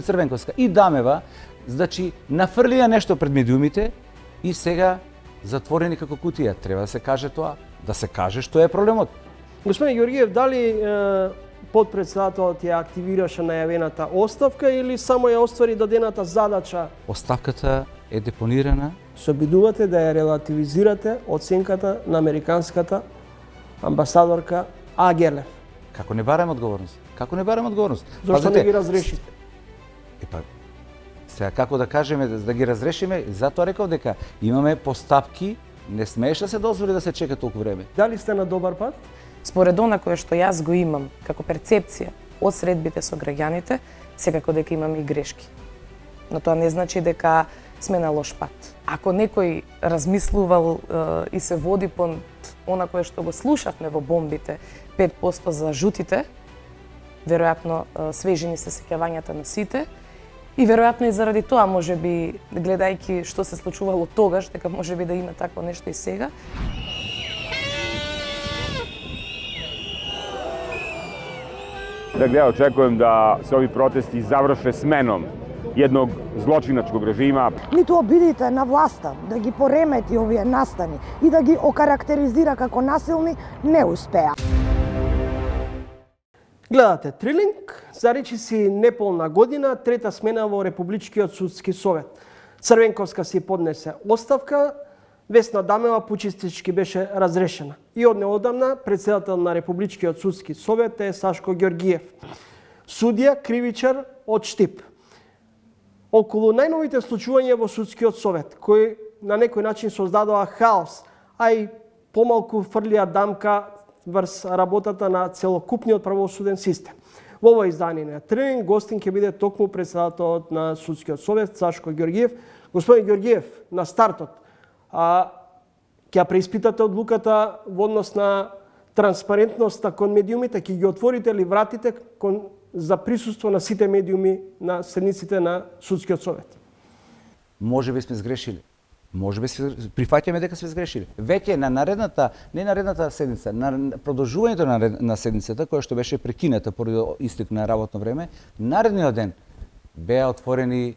Црвенковска и Дамева, значи нафрлија нешто пред медиумите и сега затворени како кутија. Треба да се каже тоа, да се каже што е проблемот. Господин Георгиев, дали подпредседателот ја активираше најавената оставка или само ја оствари дадената задача? Оставката е депонирана. Се обидувате да ја релативизирате оценката на американската амбасадорка Агелев. Како не бараме одговорност? Како не бараме одговорност? Зошто не ги разрешите? Сега како да кажеме да ги разрешиме, затоа реков дека имаме постапки, не смееше да се дозволи да се чека толку време. Дали сте на добар пат? Според она кое што јас го имам како перцепција од средбите со граѓаните, секако дека имаме и грешки. Но тоа не значи дека сме на лош пат. Ако некој размислувал и се води по она кое што го слушавме во бомбите, 5% за жутите, веројатно свежини се сеќавањата на сите, и веројатно и заради тоа, можеби, гледајќи што се случувало тогаш, дека можеби да има такво нешто и сега. Dakle, ja očekujem da se ovi protesti završe smenom jednog zločinačkog režima. Ниту обидите на власта да ги поремети овие настани и да ги окарактеризира како насилни, не успеа. Гледате Трилинг, за речиси неполна година, трета смена во Републичкиот судски совет. Црвенковска си поднесе оставка, Весна Дамева почистички беше разрешена. И од неодамна председател на Републичкиот судски совет е Сашко Ѓорѓиев. Судија, кривичар од Штип. Околу најновите случувања во судскиот совет, кои на некој начин создадоа хаос, а и помалку фрлија дамка врз работата на целокупниот правосуден систем. Во ова издание на Трилинг гостин ќе биде токму председателот на судскиот совет Сашко Ѓорѓиев. Господин Ѓорѓиев, на стартот, ќе преиспитате одлуката во однос на транспарентноста кон медиумите, ќе ги отворите ли вратите за присуство на сите медиуми на седниците на судскиот совет? Може би сме сгрешили. Може би прифаќаме дека сме сгрешили. Веќе на наредната, не наредната седница, на продолжувањето на седницата, која што беше прекината поради истек на работно време, наредниот ден беа отворени,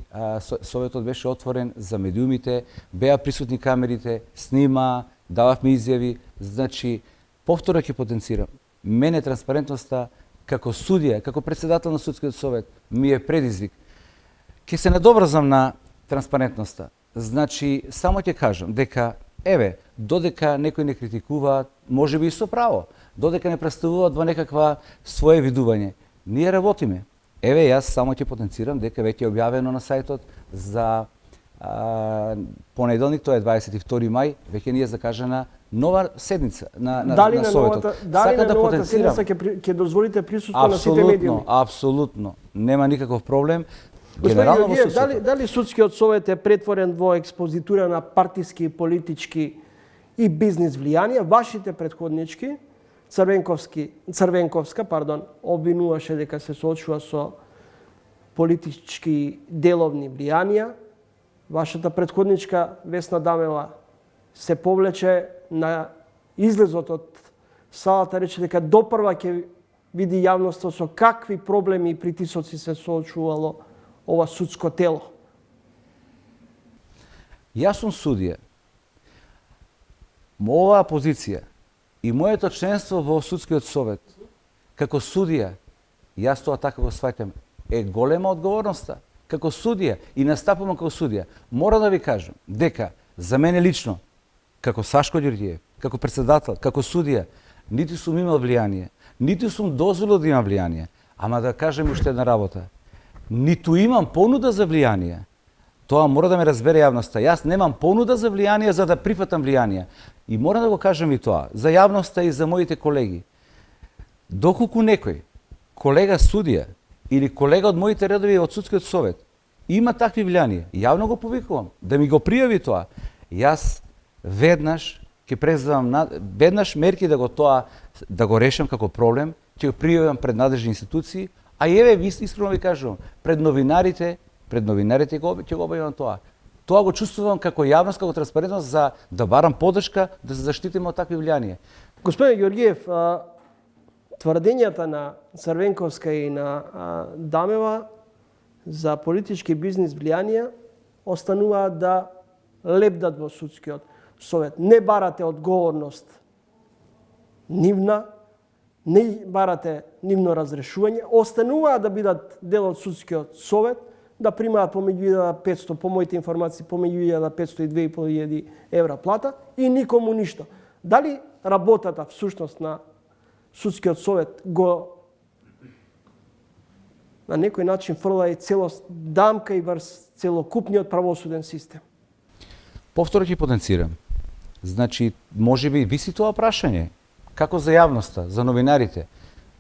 советот беше отворен за медиумите, беа присутни камерите, снима, дававме изјави. Значи, повторно ќе потенцирам, мене транспарентноста како судија, како председател на судскиот совет, ми е предизвик. Ќе се надобрзам на транспарентноста. Значи, само ќе кажам дека, додека некој не критикува, може би и со право, додека не представуваат во некаква свое видување, ние работиме. Јас само ќе потенцирам дека веќе е објавено на сајтот за понеделник, тоа е 22 мај, веќе ни е закажана нова седница на советот. Дали на новата седница ќе дозволите присуство на сите медиуми? Апсолутно. Нема никаков проблем. Генерално во судството. Дали судскиот совет е претворен во експозитура на партиски, политички и бизнис влијанија? Вашите претходнички, Црвенковска, обвинуваше дека се соочува со политички деловни влијанија. Вашата претходничка Весна Дамева се повлече на излезот од салата, рече дека допрва ќе види јавноста со какви проблеми и притисоци се соочувало ова судско тело. Јас сум судија. Оваа позиција и моето членство во судскиот совет како судија, јас тоа така го сваќам, е голема одговорноста. Како судија и настапувам како судија, мора да ви кажам дека за мене лично, како Сашко Ѓорѓиев, како председател, како судија, ниту сум имал влијание, ниту сум дозволил да имам влијание, ама да кажем уште една работа. Ниту имам понуда за влијание. Тоа мора да ме разбере јавноста. Јас немам понуда за влијание за да прифатам влијание. И мора да го кажам и тоа, за јавноста и за моите колеги. Доколку некој, колега судија или колега од моите редови од судскиот совет, има такви влијание, јавно го повикувам, да ми го пријави тоа. Јас веднаш ќе преземам веднаш мерки да го решам како проблем, ќе го пријавам пред надлежни институции, а и еве искрено ви кажувам, пред новинарите ќе го објавам тоа. Тоа го чувствувам како јавност, како транспарентност за да барам поддршка да се заштитиме од такви влијанија. Господин Георгиев, тврдењата на Црвенковска и на Дамева за политички бизнис влијанија остануваат да лепдат во судскиот совет. Не барате одговорност нивна, не барате нивно разрешување, остануваат да бидат дел од судскиот совет, да примаат помеѓу 1500, по моите информации, помеѓу 1500 и 2500 евра плата и никому ништо. Дали работата всушност на судскиот совет го на некој начин фрла и целост дамка и врз целокупниот правосуден систем? Повторно ќе потенцирам. Значи, можеби виси тоа прашање. Како за јавноста, за новинарите,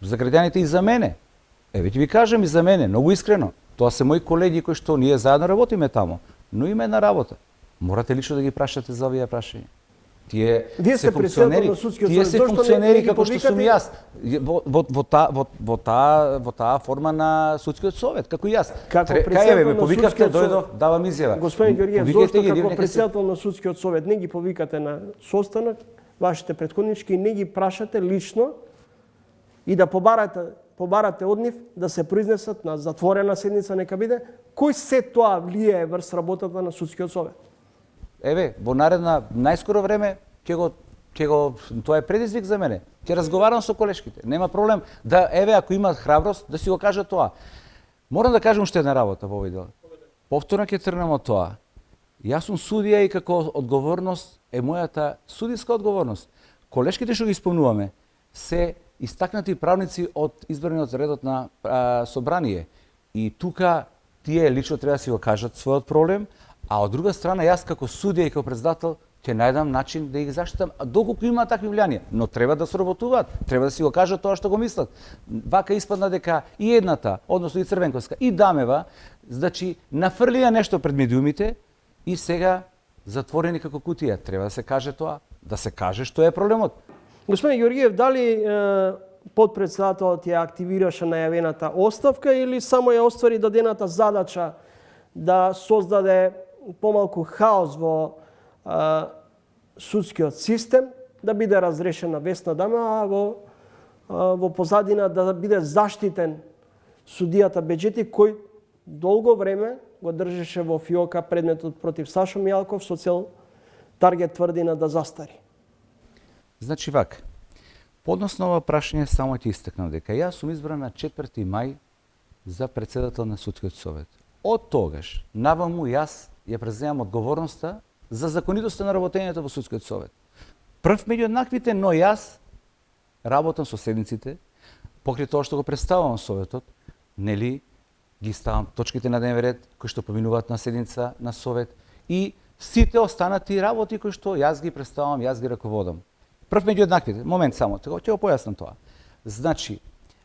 за граѓаните и за мене. Еве ќе ви кажам и за мене, многу искрено. Тоа се мои колеги кои што ние заедно работиме таму. Но има една работа. Морате лично да ги прашате за овие прашања. Тие се функционери, како што сум јас во таа форма на судскиот совет, како јас. Кај ме повикавте, дојдов, давам изјава. Господин Георгиев, зошто како претседател на судскиот совет не ги повикате на состанок вашите претходнички и не ги прашате лично и да побарате од нив да се произнесат на затворена седница, нека биде, кој се тоа влијае врз работата на судскиот совет? Еве, во најскоро време тоа е предизвик за мене. Ќе разговарам со колешките. Нема проблем да ако имаат храброст да си го кажат тоа. Морам да кажам уште една работа во овој дел. Повторно ќе тргнам од тоа. Јас сум судија и како одговорност е мојата судиска одговорност. Колешките што ги исполнуваме се истакнати правници од избраниот редот на собрание. И тука тие лично треба да си го кажат својот проблем, а од друга страна јас како судија и како председател ќе најдам начин да ги заштитам доколку има такви влијанија, но треба да соработуваат, треба да си го кажат тоа што го мислат. Вака испадна дека и едната, односно и Црвенковска и Дамева, значи нафрлија нешто пред медиумите и сега затворени како кутија. Треба да се каже тоа, да се каже што е проблемот. Господин Георгиев, дали подпредседателот ја активираше најавената оставка или само ја оствари дадената задача да создаде помалку хаос во судскиот систем, да биде разрешена Весна Дамева, а во позадина да биде заштитен судијата Беџети, кој долго време го држеше во фиока предметот против Сашо Мијалков со цел Таргет тврдина да застари? Значи вака, подносно ова прашање само ќе истакнам дека јас сум избран на 4 мај за председател на судскиот совет. Од тогаш наваму јас ја преземам одговорноста за законитоста на работењето во судскиот совет. Прв меѓу еднаквите, но јас работам со седниците, покрај тоа што го представувам советот, нели ги ставам точките на дневен ред кои што поминуваат на седница на совет и сите останати работи кои што јас ги представувам, јас ги раководам. Прв меѓу еднаквите, момент само, ќе го појаснам тоа. Значи,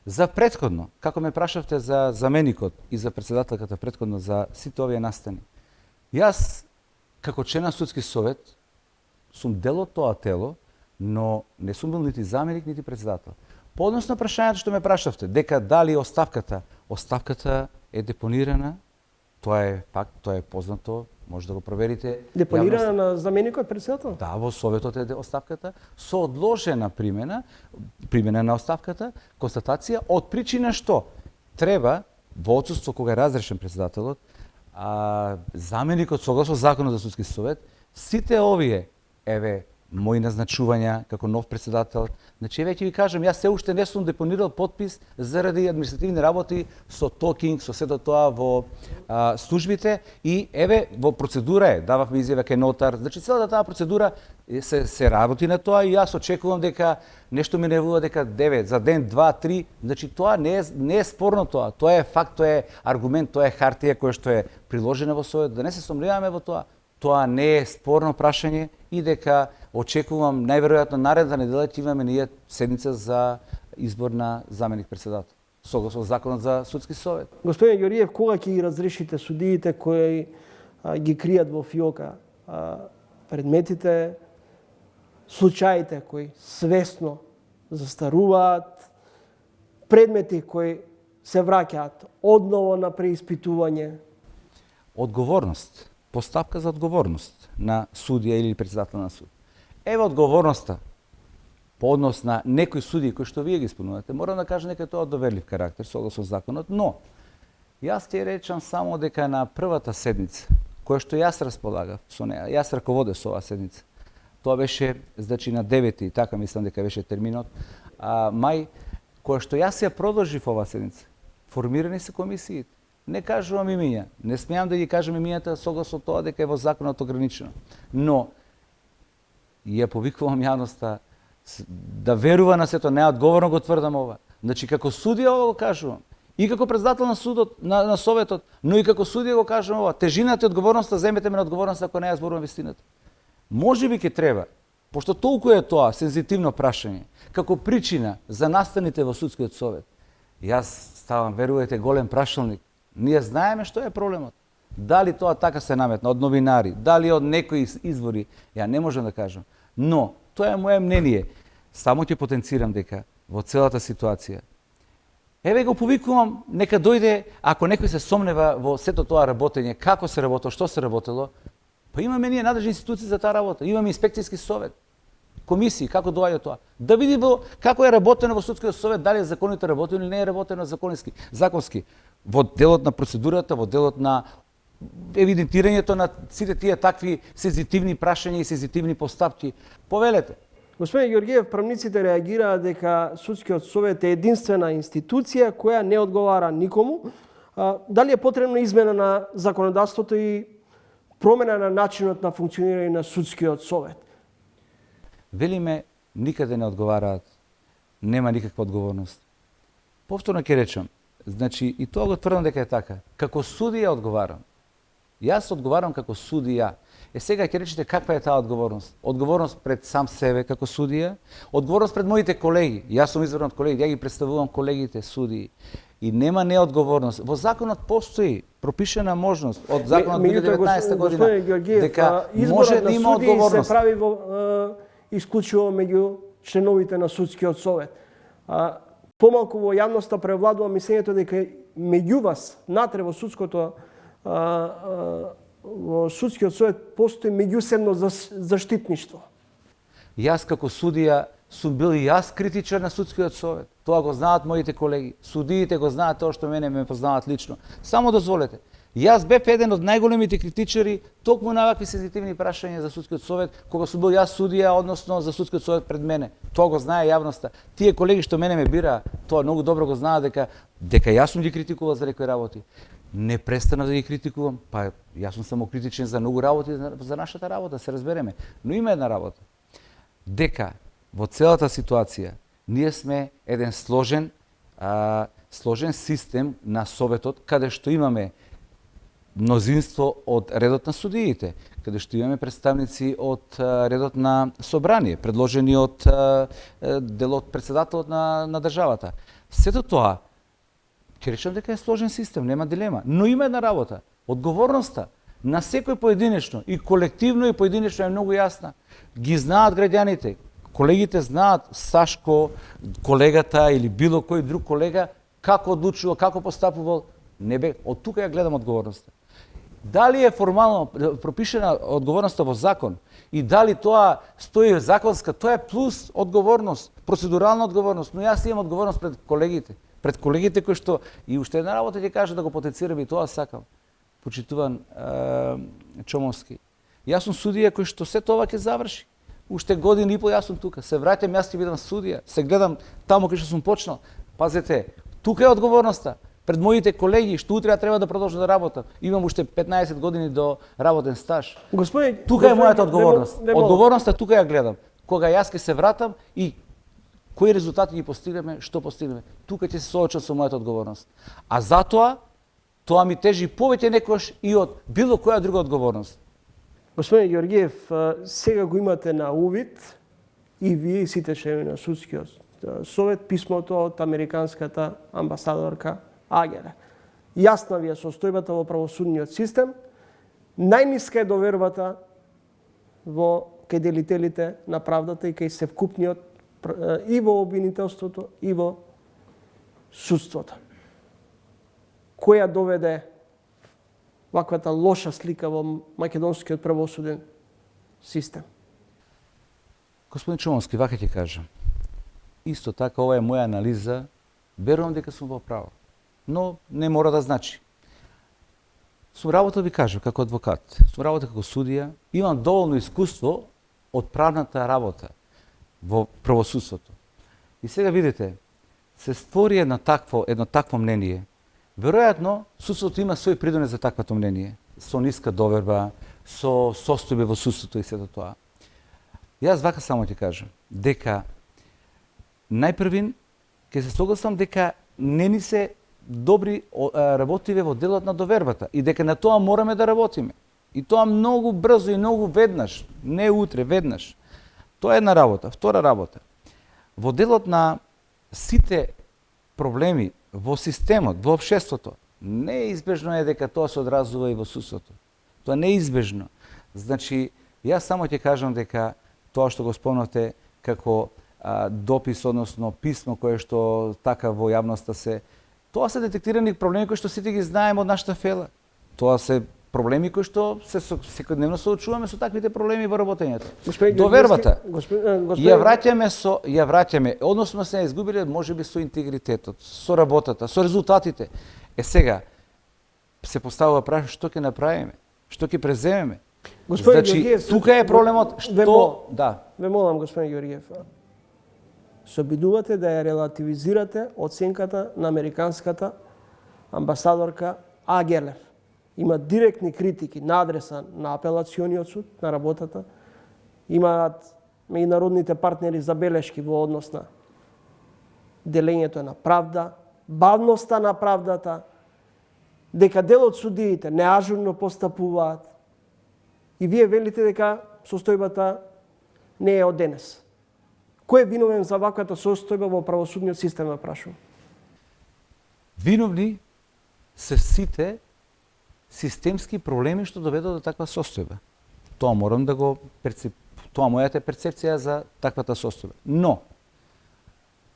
за претходно, како ме прашавте за заменикот и за председателката претходно за сите овие настани, јас како член на судски совет сум дел од тоа тело, но не сум бил нити заменик, нити председател. По однос на прашањето што ме прашавте, дека дали оставката е депонирана, тоа е факт, тоа е познато, може да го проверите. Депонирана на заменикот председател? Да, во советот е оставката, со одложена примена на оставката, констатација од причина што треба во отсуство кога е разрешен председателот, заменикот согласно законот за судски совет, сите овие мои назначувања како нов председател, значи ќе ви кажам, јас се уште не сум депонирал подпис заради административни работи со токинг, со сето тоа во службите и во процедура е, дававме изјава кај нотар, значи целата таа процедура се работи на тоа и јас очекувам дека нешто ми невува дека 9 за ден, 2, 3, значи тоа не е спорно тоа е факт, тоа е аргумент, тоа е хартија која што е приложена во совет, да не се сомневаме во тоа. Тоа не е спорно прашање и дека очекувам најверојатно наредна недела ќе имаме ние седница за избор на заменик председател согласно законот за судски совет. Господин Георгиев, кога ќе ги разрешите судиите кои ги кријат во фиока предметите случаите кои свесно застаруваат, предмети кои се враќаат одново на преиспитување. Одговорност, поставка за одговорност на судија или председател на суд. Ево одговорноста по однос на некои судии кои што вие ги спомнувате. Морам да кажам дека тоа доверлив карактер согласно законот, но јас ти речам само дека на првата седница, која што јас располагав со неа, јас раководев со оваа седница. Тоа беше, значи, на 9, така мислам дека беше терминот, мај, која што јас ја продолжив оваа седница. Формирани се комисиите. Не кажувам имиња, не смеам да ги кажам имињата согласно тоа дека е во законот ограничено. Но ја повикувам јавноста да верува на сето, неодговорно го тврдам ова. Значи, како судија ова го кажувам. И како председател на судот, на советот, но и како судија го кажувам ова. Тежината и одговорноста, земете ме на одговорност ако не ја зборувам вистината. Може би ќе треба, пошто толку е тоа сензитивно прашање, како причина за настаните во судскиот совет. Јас ставам, верувате, голем прашалник. Ние знаеме што е проблемот. Дали тоа така се наметна од новинари, дали од некои извори, ја не можам да кажам. Но, тоа е моје мнение. Само ќе потенцирам дека во целата ситуација. Еве го повикувам, нека дојде, ако некој се сомнева во сето тоа работење, како се работело, што се работело, па имаме ние надлежни институции за таа работа. Имаме инспекцијски совет, комисии, како доаѓа тоа. Да видиме како е работено во судскиот совет, дали е законито работено или не е работено законски. Во делот на процедурата, во делот на евидентирањето на сите тие такви сензитивни прашања и сензитивни постапки. Повелете. Господин Георгиев, правниците реагираат дека судскиот совет е единствена институција која не одговара никому. Дали е потребна измена на законодавството и промена на начинот на функционирање на судскиот совет? Велиме, никаде не одговараат, нема никаква одговорност. Повторно ќе речам, значи, и тоа го тврдам дека е така. Како судија одговарам. Јас одговарам како судија. Сега ќе речете каква е таа одговорност? Одговорност пред сам себе како судија, одговорност пред моите колеги. Јас сум избран од колеги, ја ги представувам колегите судии. И нема неодговорност. Во законот постои пропишена можност од законот 2019 година дека може да има одговорност. Се прави во исклучиво меѓу членовите на судскиот совет. Помалку во јавноста превладува мислењето дека меѓу вас, натре во судскиот совет постои меѓусебно заштитништво. Јас како судија сум бил и јас критичар на судскиот совет. Тоа го знаат моите колеги. Судиите го знаат тоа што мене ме познаваат лично. Само дозволете. Јас бев еден од најголемите критичари токму на вакви сензитивни прашања за судскиот совет, кога сум бил јас судија, односно за судскиот совет пред мене. Тоа го знае јавноста. Тие колеги што мене ме бираа, тоа многу добро го знаат дека јас сум ги критикувал за некои работи. Не престанав да ги критикувам, па јас сум само критичен за многу работи за нашата работа, се разбереме. Но има една работа. Дека во целата ситуација ние сме еден сложен систем на советот, каде што имаме мнозинство од редот на судиите, каде што имаме представници од редот на собрание, предложени од делот председателот на државата. Сето тоа, ќе речам дека е сложен систем, нема дилема. Но има една работа. Одговорноста на секој поединечно и колективно и поединечно е многу јасна. Ги знаат граѓаните. Колегите знаат Сашко, колегата или било кој друг колега, како одлучува, како постапувал. Од тука ја гледам одговорноста. Дали е формално пропишена одговорноста во закон и дали тоа стои законска, тоа е плюс одговорност, процедурална одговорност, но јас имам одговорност пред колегите кои што и уште една работа ќе кажа да го потенцирам и тоа сакам. Почитуван Чомовски. Јас сум судија кој што се тоа ќе заврши. Уште година и пол јас сум тука. Се враќам, јас ќе бидам судија. Се гледам таму кај што сум почнал. Пазете, тука е одговорноста пред моите колеги што утре треба да продолжам да работам. Имам уште 15 години до работен стаж. Тука е мојата одговорност. Одговорноста тука ја гледам. Кога јас ќе се вратам и кои резултати ги постигнеме, што постигнеме. Тука ќе се соочам со мојата одговорност. А затоа, тоа ми тежи повеќе некош и од било која друга одговорност. Господин Георгиев, сега го имате на увид и вие и сите членови на судскиот совет писмото од американската амбасадорка Агеле. Јасна ви е состојбата во правосудниот систем, најниска е довербата во кај делителите на правдата и кај севкупниот и во обвинителството и во судството. Која доведе ваквата лоша слика во македонскиот правосуден систем? Господин Чомовски, вака ќе кажам. Исто така, ова е моја анализа, верувам дека сум во право. Но не мора да значи. Сум работа, ви кажам, како адвокат, сум работа како судија, имам доволно искуство од правната работа во правосудството. И сега видите, се створи едно такво мнение. Веројатно, судството има свој придонес за таквото мнение. Со ниска доверба, со состојбе во судството и сето тоа. Јас вака само ќе кажам, дека најпрвин ќе се согласам дека не ни се добри работиве во делот на довербата и дека на тоа мораме да работиме. И тоа многу брзо и многу веднаш, не утре, веднаш. Тоа е една работа. Втора работа. Во делот на сите проблеми во системот, во општеството, неизбежно е дека тоа се одразува и во судството. Тоа неизбежно. Значи, јас само ќе кажам дека тоа што го спомнавте како допис, односно писмо кое што така во јавноста тоа се детектирани проблеми кои што сите ги знаеме од нашата фела. Тоа се проблеми кои што секојдневно соочуваме со таквите проблеми во работењето. Довербата. Ја враќаме, односно се изгубиле можеби со интегритетот, со работата, со резултатите. Сега се поставува прашање што ќе направиме, што ќе преземеме. Значи, тука е проблемот што Ве молам, господин Ѓорѓиев, се обидувате да ја релативизирате оценката на американската амбасадорка А. Гелер. Има директни критики на адреса на апелациониот суд, на работата. Имаат меѓународните партнери забелешки во однос на делењето на правда, бавноста на правдата, дека дел од судиите неажурно постапуваат. И вие велите дека состојбата не е од денес. Кој е виновен за ваквата состојба во правосудниот систем, прашувам? Виновни се сите системски проблеми што доведоа до таква состојба. Тоа морам да го тоа мојата перцепција за таквата состојба. Но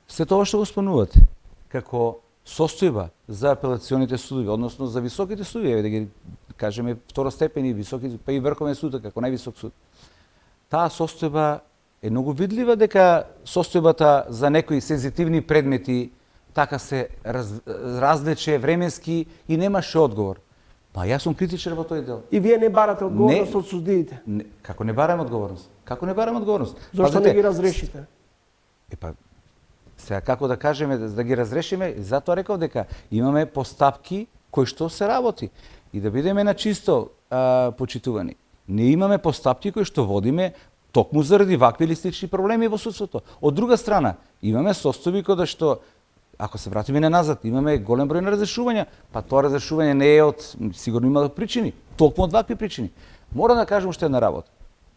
се тоа што го спомнувате како состојба за апелационите судови, односно за високите судови, да ги кажеме второстепени, високи, па и Врховен суд како највисок суд. Таа состојба е многу видлива дека состојбата за некои сензитивни предмети така се развлече временски и немаше одговор. Па јас сум критичен во тој дел. И вие не барате одговорност од судиите? Како не бараме одговорност? Како не бараме одговорност? Зошто не ги разрешите? Сега како да кажеме да ги разрешиме, затоа реков дека имаме постапки кои што се работи. И да бидеме на чисто почитувани. Не имаме постапки кои што водиме токму заради вакви или слични проблеми во судството. Од друга страна, имаме состојби кои што, ако се вратиме назад, имаме голем број на разрешувања, па тоа разрешување не е сигурно има причини, токму од вакви причини. Мора да кажам уште една работа,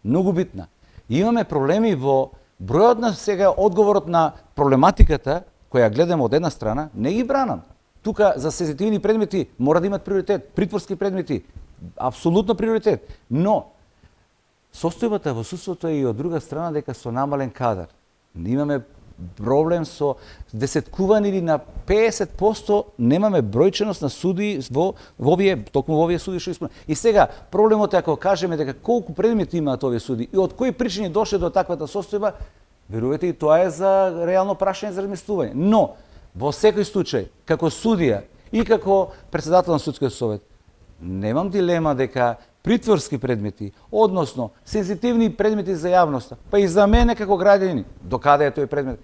многу битна. Имаме проблеми во бројот на сега одговорот на проблематиката која гледаме од една страна, не ги бранам. Тука за сензитивни предмети мора да имат приоритет, притворски предмети, апсолутно приоритет. Но состојбата во судството е и од друга страна дека со намален кадар. Имаме проблем со десеткувани или на 50% немаме бројченост на суди токму во овие суди што исполнуваат. И сега проблемот е ако кажеме дека колку предмети имаат овие суди и од кои причини дошле до таквата состојба, верувате и тоа е за реално прашање за размислување. Но во секој случај, како судија и како претседател на судскиот совет, немам дилема дека притворски предмети, односно сензитивни предмети за јавноста, па и за мене како граѓанин, докаде е тој предмет,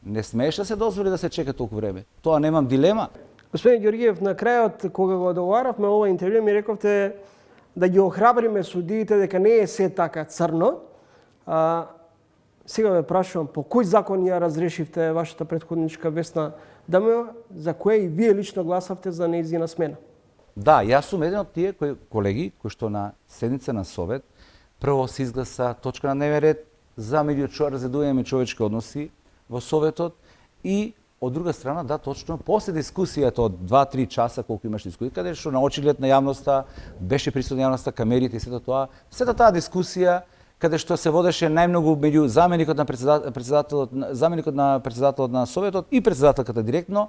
не смееш да се дозволи да се чека толку време. Тоа немам дилема. Господин Ѓорѓиев, на крајот кога го договаравме ова интервју ми рековте да ги охрабриме судиите дека не е се така црно. Сега ве прашувам по кој закон ја разрешивте вашата претходничка Весна Дамева, за која и вие лично гласавте за нејзина смена? Да, јас сум еден од тие колеги кои што на седница на совет прво се изгласа точка на дневен ред за разредување човечки односи во советот и од друга страна, да, точно после дискусијата од 2-3 часа колку имаш дискусија, каде што на очиглед на јавноста беше присутна јавноста, камерите и сето таа дискусија каде што се водеше најмногу меѓу заменикот на председателот на Советот и председателката директно.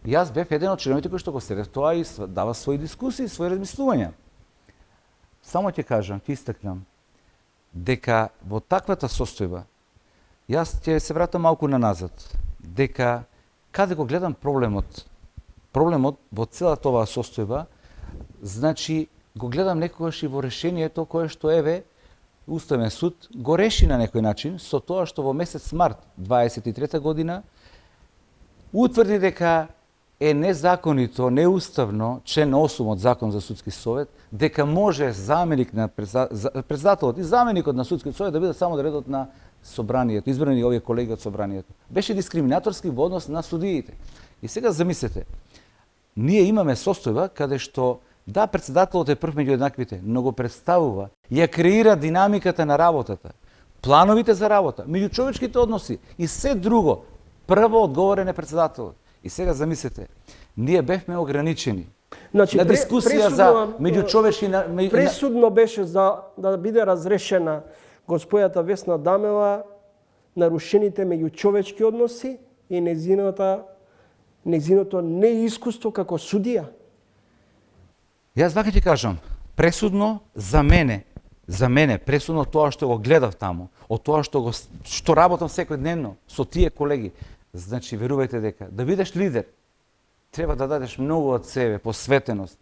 Јас бев еден од членовите кои што го следев тоа и дава своји дискусии, своји размислувања. Само ќе кажам, ќе истакнам дека во таквата состојба, јас ќе се вратам малку наназад, дека каде го гледам проблемот во целата оваа состојба, значи го гледам некогаш и во решението кое што еве Уставен суд го реши на некој начин со тоа што во месец март 23 година утврди дека е незаконито, неуставно, член 8 од Закон за судски совет, дека може заменик на председателот и заменикот на судски совет да бидат само до редот на собранието, избрани овие колеги од собранието. Беше дискриминаторски во однос на судиите. И сега замислете, ние имаме состојба каде што да, председателот е прв меѓу еднаквите, но го представува, ја креира динамиката на работата, плановите за работа, меѓучовечките односи и се друго. Прво одговорен е председателот. И сега замислете, ние бевме ограничени Значи, на дискусија за меѓучовечки... Пресудно беше за да биде разрешена господјата Весна Дамела нарушените меѓучовечки односи и нејзиното неискуство како судија. Јас вака ќе кажам, пресудно за мене пресудно тоа што го гледав таму, од тоа што работам секојдневно со тие колеги. Значи, верувајте дека да бидеш лидер, треба да дадеш многу од себе, посветеност,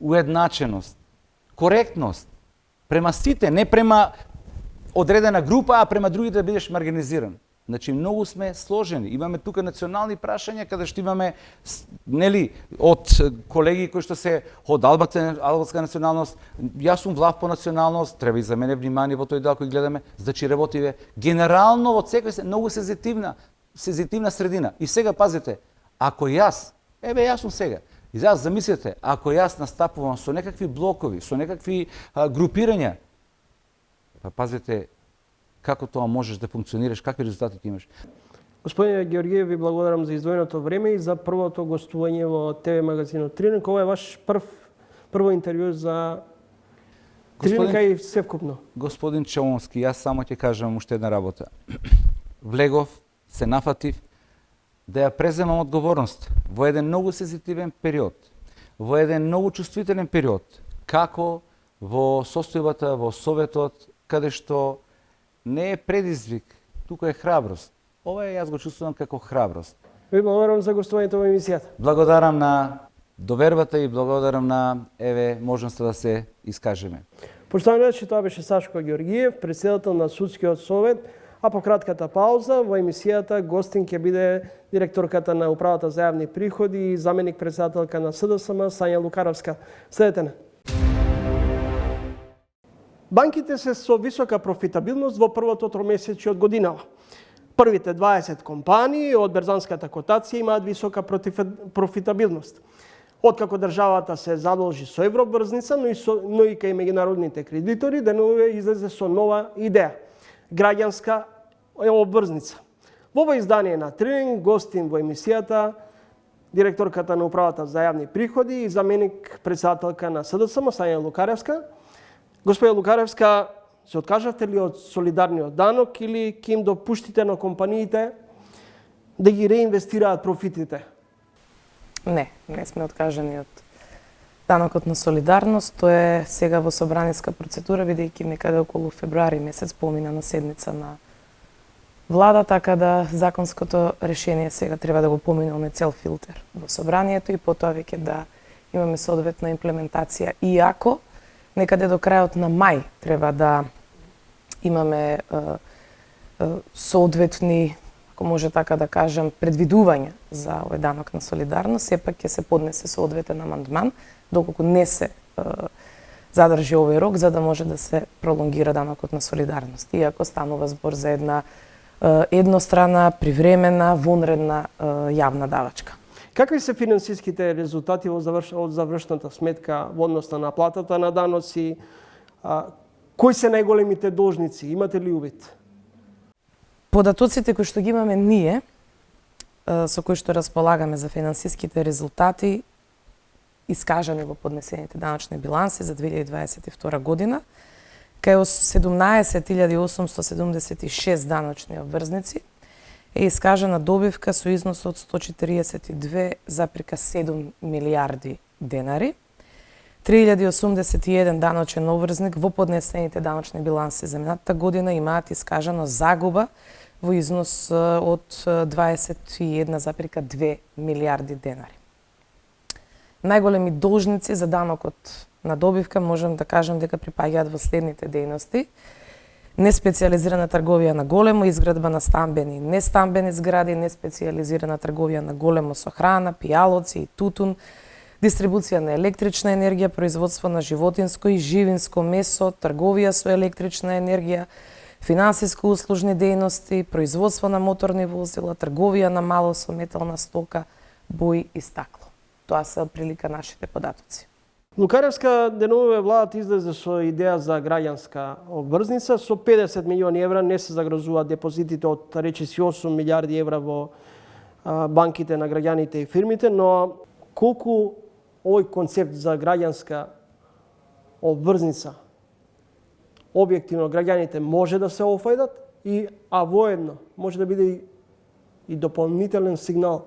уедначеност, коректност према сите, не према одредена група, а према другите да бидеш маргинизиран. Значи, многу сме сложени. Имаме тука национални прашања, каде што имаме, нели, од колеги кои што се од албанска националност, јас сум влав по националност, треба и за мене внимание во тој дел кој гледаме, значи работиве генерално од секој многу сензитивна средина. И сега пазите, ако јас сум сега, и сега замислете, ако јас настапувам со некакви блокови, со некакви групирања, па пазите, како тоа можеш да функционираш, какви резултати ќе имаш. Господине Георгиев, ви благодарам за издвоеното време и за првото гостување во ТВ магазинот Трининг. Ова е ваш прво интервју за Трининга и севкупно. Господин Чаунски, јас само ќе кажам уште една работа. Влегов, се нафатив да ја преземам одговорност во еден многу сензитивен период, во еден многу чувствителен период, како во состојбата во Советот, каде што не е предизвик, тука е храброст. Ова јас го чувствувам како храброст. Ви благодарам за гостувањето во емисијата. Благодарам на довербата и благодарам на можноста да се искажеме. Поштовани гледачи, тоа беше Сашко Георгиев, председател на Судскиот совет, а по кратката пауза во емисијата гостин ќе биде директорката на Управата за јавни приходи и заменик председателка на СДСМ Сања Лукаровска. Следете на. Банките се со висока профитабилност во првото тромесечје од годинава. Првите 20 компании од берзанската котација имаат висока профитабилност. Откако државата се задолжи со евробрзница, но и кај меѓународните кредитори, денуве излезе со нова идеја – граѓанска обврзница. Во ова издание на Трининг гостин во емисијата директорката на Управата за јавни приходи и заменик председателка на СДСМ Сања Лукаревска. Господја Лукаревска, се откажавте ли од солидарниот данок или ќе им допуштите на компаниите да ги реинвестираат профитите? Не сме откажани од данокот на солидарност. Тоа е сега во собраниска процедура, бидејќи некаде околу февруари месец помина на седница на влада, така да законското решение сега треба да го помине оној цел филтер во собранието и потоа веќе да имаме соодветна имплементација. Иако некаде до крајот на мај треба да имаме соодветни, ако може така да кажам, предвидувања за овој данок на солидарност, сепак ќе се поднесе соодветен амандман, доколку не се задржи овој рок, за да може да се пролонгира данокот на солидарност. Иако станува збор за една еднострана, привремена, вонредна јавна давачка. Какви се финансиските резултати од завршната сметка во однос на наплатата на даноци? Кои се најголемите должници? Имате ли увид? Податоците кои што ги имаме ние, со кои што располагаме за финансиските резултати, искажани во поднесените даночни биланси за 2022 година, кај 17.876 даночни обврзници е искажана добивка со износ од 142,7 милиарди денари. 3081 даночен обврзник во поднесените даночни биланси за минатата година имаат искажано загуба во износ од 21,2 милиарди денари. Најголеми должници за данокот на добивка можем да кажем дека припаѓаат во следните дејности: неспецијализирана трговија на големо, изградба на стамбени и нестамбени згради, неспецијализирана трговија на големо со храна, пијалоци и тутун, дистрибуција на електрична енергија, производство на животинско и живинско месо, трговија со електрична енергија, финансиско-услужни дејности, производство на моторни возила, трговија на мало со метална стока, бои и стакло. Тоа се отприлика нашите податоци. Лукаревска деновиве владата излезе со идеја за граѓанска обврзница. Со 50 милиони евра не се загрозуваат депозитите од речиси 8 милиарди евра во банките на граѓаните и фирмите, но колку овој концепт за граѓанска обврзница објективно граѓаните може да се офајдат а воедно може да биде и дополнителен сигнал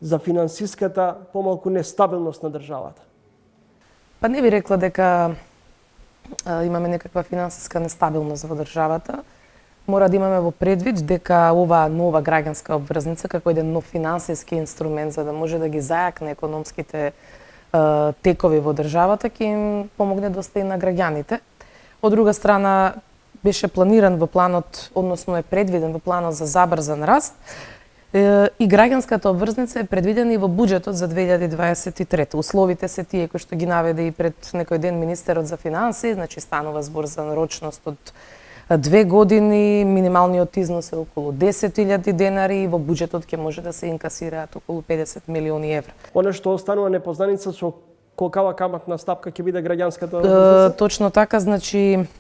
за финансиската помалку нестабилност на државата? Па не би рекла дека имаме некаква финансиска нестабилност во државата. Мора да имаме во предвид дека оваа нова граѓанска обврзница како еден нов финансиски инструмент за да може да ги зајакне економските текови во државата ќе им помогне доста и на граѓаните. Од друга страна беше планиран во планот, односно е предвиден во планот за забрзан раст, и граѓанската обврзница е предвидена и во буџетот за 2023. Условите се тие кои што ги наведе и пред некој ден министерот за финансии, значи станува збор за нарочност од 2 години, минималниот износ е околу 10.000 денари и во буџетот ќе може да се инкасираат околу 50 милиони евра. Оно што останува непознаница со колкава каматна стапка ќе биде граѓанската обврзница? Точно така, значи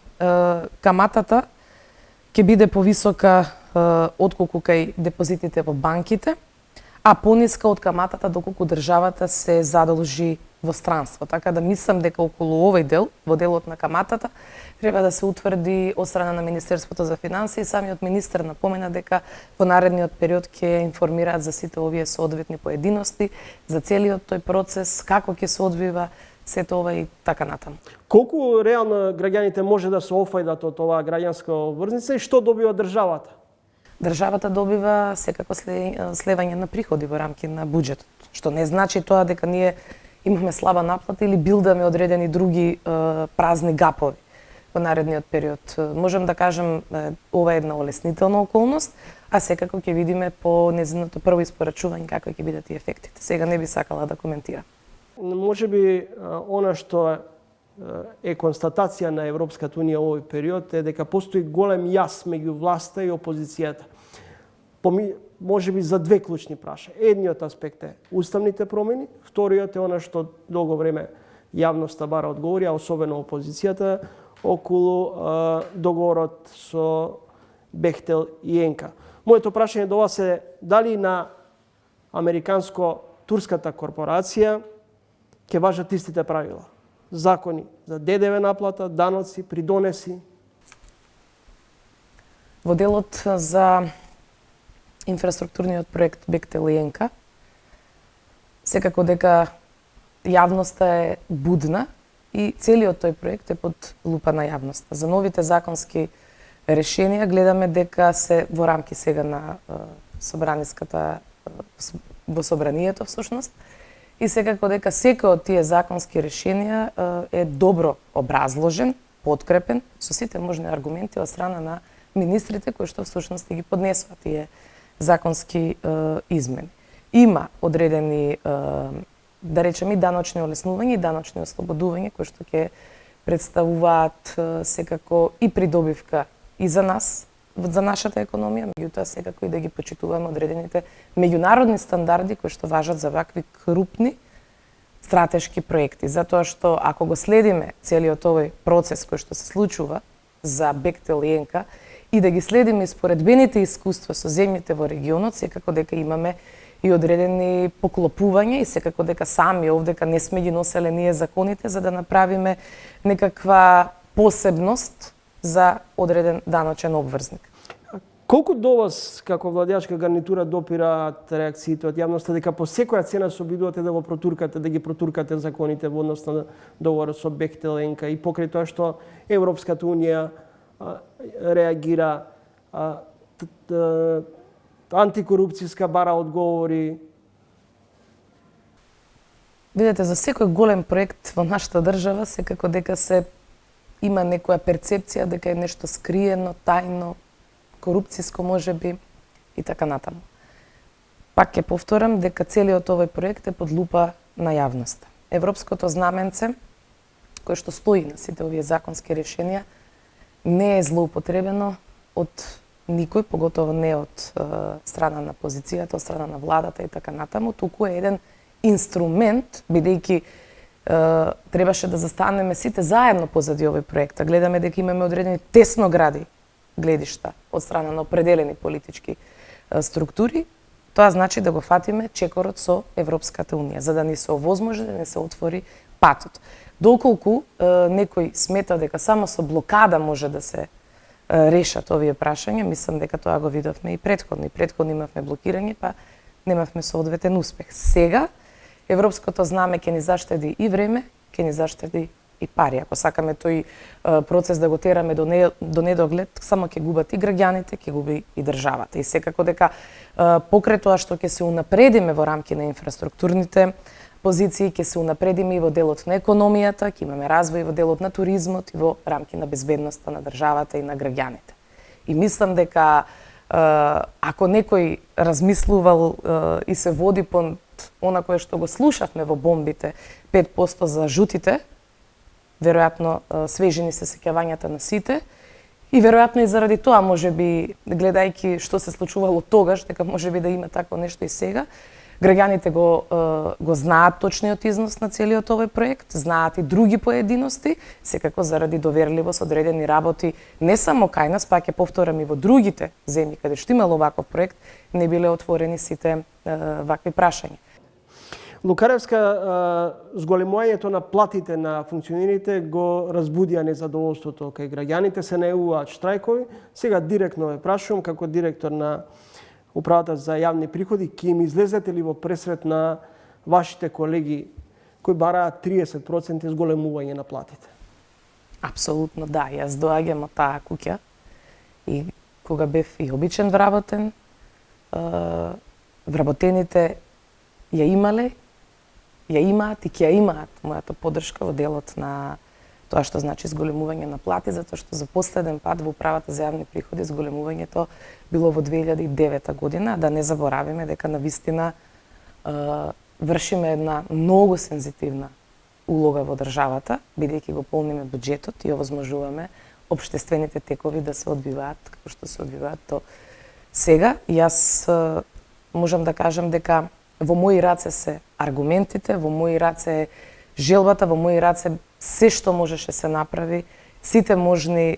каматата ќе биде повисока отколку кај депозитите во банките, а пониска од каматата доколку државата се задолжи во странство. Така да мислам дека околу овој дел, во делот на каматата, треба да се утврди од страна на Министерството за финансии. Самиот министер напомена дека во наредниот период ќе информираат за сите овие соодветни поединости, за целиот тој процес, како ќе се одвива сето ова и така натаму. Колку реално граѓаните може да се офајдат од оваа граѓанска обврзница и што добива државата? Државата добива секако слевање на приходи во рамки на буџетот, што не значи тоа дека ние имаме слаба наплата или билдаме одредени други празни гапови во наредниот период. Можем да кажем ова е една олеснителна околност, а секако ќе видиме по нејзиното прво испорачување како ќе бидат и ефектите. Сега не би сакала да коментирам. Може би она што е констатација на Европската унија овој период е дека постои голем јас меѓу власта и опозицијата. Може би за две клучни праша. Едниот аспект е уставните промени, вториот е она што долго време јавноста бара одговори, а особено опозицијата, околу договорот со Бехтел и Енка. Моето прашање до вас е дали на американско-турската корпорација ќе важат истите правила? Закони за ДДВ наплата, даноци, придонеси? Во делот за инфраструктурниот проект Бехтел и Енка, секако дека јавноста е будна и целиот тој проект е под лупа на јавноста. За новите законски решенија гледаме дека се во рамки сега на во собранието всушност, и секако дека секој од тие законски решенија е добро образложен, подкрепен со сите можни аргументи од страна на министрите кои што всушност ги поднесуваат тие законски измени. Има одредени да речеме даночни олеснувања и даночни ослободувања кои што ќе представуваат секако и придобивка и за нас, за нашата економија, меѓутоа секако и да ги почитуваме одредените меѓународни стандарди кои што важат за вакви крупни стратешки проекти, затоа што ако го следиме целиот овој процес кој што се случува за Бехтел и Енка и да ги следиме испоредбените искуства со земјите во регионот, секако дека имаме и одредени поклопувања и секако дека сами овдека не сме ги носеле ние законите за да направиме некаква посебност за одреден даночен обврзник. Колку до вас, како владеачка гарнитура, допираат реакциите од јавноста дека по секоја цена се обидувате да го протуркате, да ги протуркате законите во однос на договорот со Бехтел Енка и покрај тоа што Европската унија реагира, антикорупцијска бара одговори? Видете, за секој голем проект во нашата држава секако дека се има некоја перцепција дека е нешто скриено, тајно, корупциско можеби и така натаму. Пак ќе повторам дека целиот овој проект е под лупа на јавноста. Европското знаменце, кое што стои на сите овие законски решенија, не е злоупотребено од никој, поготово не од страна на позицијата, од страна на владата и така натаму, туку е еден инструмент, бидејќи требаше да застанеме сите заедно позади овој проект. Гледаме дека имаме одредени тесногради гледишта од страна на определени политички структури, тоа значи да го фатиме чекорот со Европската унија, за да ни се овозможи да не се отвори патот. Доколку некој смета дека само со блокада може да се решат овие прашања, мислам дека тоа го видовме и претходно. И претходно имавме блокирање, па немавме соодветен успех. Сега Европското знаме ќе ни заштеди и време, ќе ни заштеди и пари. Ако сакаме тој процес да го тераме до недоглед, само ќе губат и граѓаните, ќе губи и државата. И секако дека покрај тоа што ќе се унапредиме во рамки на инфраструктурните позиции, ќе се унапредиме и во делот на економијата, ќе имаме развој во делот на туризмот и во рамки на безбедноста на државата и на граѓаните. И мислам дека ако некој размислувал и се води по она кое што го слушавме во бомбите, 5% за жутите, веројатно свежени се сеќавањата на сите, и веројатно и заради тоа, можеби, гледајќи што се случувало тогаш, дека можеби да има такво нешто и сега, граѓаните го знаат точниот износ на целиот овој проект, знаат и други поединости, секако заради доверливост одредени работи, не само кај нас, па ќе повторам и во другите земји каде што имало ваков проект, не биле отворени сите вакви прашања. Лукаревска, зголемувањето на платите на функционерите го разбудија незадоволството кај граѓаните, се најавуваат штрајкови. Сега директно ве прашувам, како директор на Управата за јавни приходи, ќе им излезете ли во пресрет на вашите колеги кои бараат 30% зголемување на платите? Апсолутно да, јас доаѓам од таа куќа и кога бев и обичен вработен, вработените ја имале, ја имаат и ќе ја имаат мојата поддршка во делот на тоа што значи зголемување на плати, затоа што за последен пат во Управата за јавни приходи зголемувањето било во 2009 година, да не заборавиме дека навистина вршиме една многу сензитивна улога во државата, бидејќи го полниме буџетот и овозможуваме општествените текови да се одвиваат како што се одвиваат до сега. Јас можам да кажам дека во мои раце се аргументите, во мои раце е желбата, во мои раце се што можеше се направи, сите можни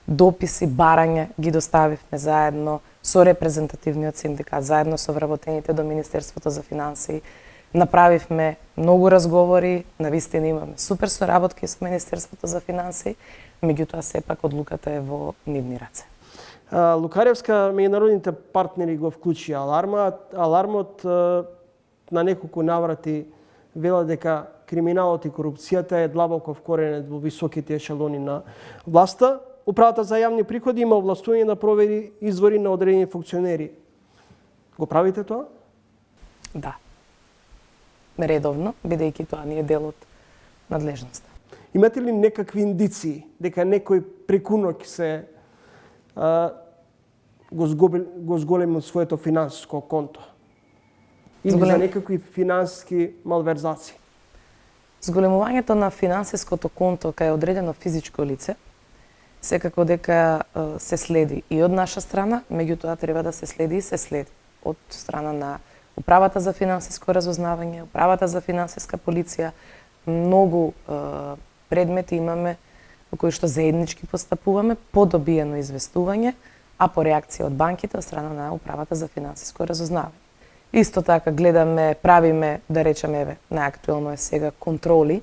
дописи, барања ги доставивме заедно со репрезентативниот синдикат, заедно со вработените до Министерството за финансии. Направивме многу разговори, навистина имаме супер соработки со Министерството за финансии, меѓутоа сепак одлуката е во нивни раце. Лукаревска, меѓународните партнери го вклучија алармот на неколку наврати вела дека криминалот и корупцијата е длабоко вкоренет во високите ешелони на власта. Управата за јавни приходи има овластување да провери извори на одредени функционери. Го правите тоа? Да. Редовно, бидејќи тоа ни е дел од надлежноста. Имате ли некакви индиции дека некој преку ноќ се го зголеми своето финансиско конто? Или за некакви финансиски малверзации? Зголемувањето на финансиското конто кај одредено физичко лице секако дека се следи и од наша страна, меѓутоа треба да се следи и се следи од страна на Управата за финансиско разузнавање, Управата за финансиска полиција. Многу предмети имаме во кои што заеднички постапуваме по добиено известување, а по реакција од банките од страна на Управата за финансиско разузнавање. Исто така гледаме, правиме, да речеме, еве, најактуелно е сега контроли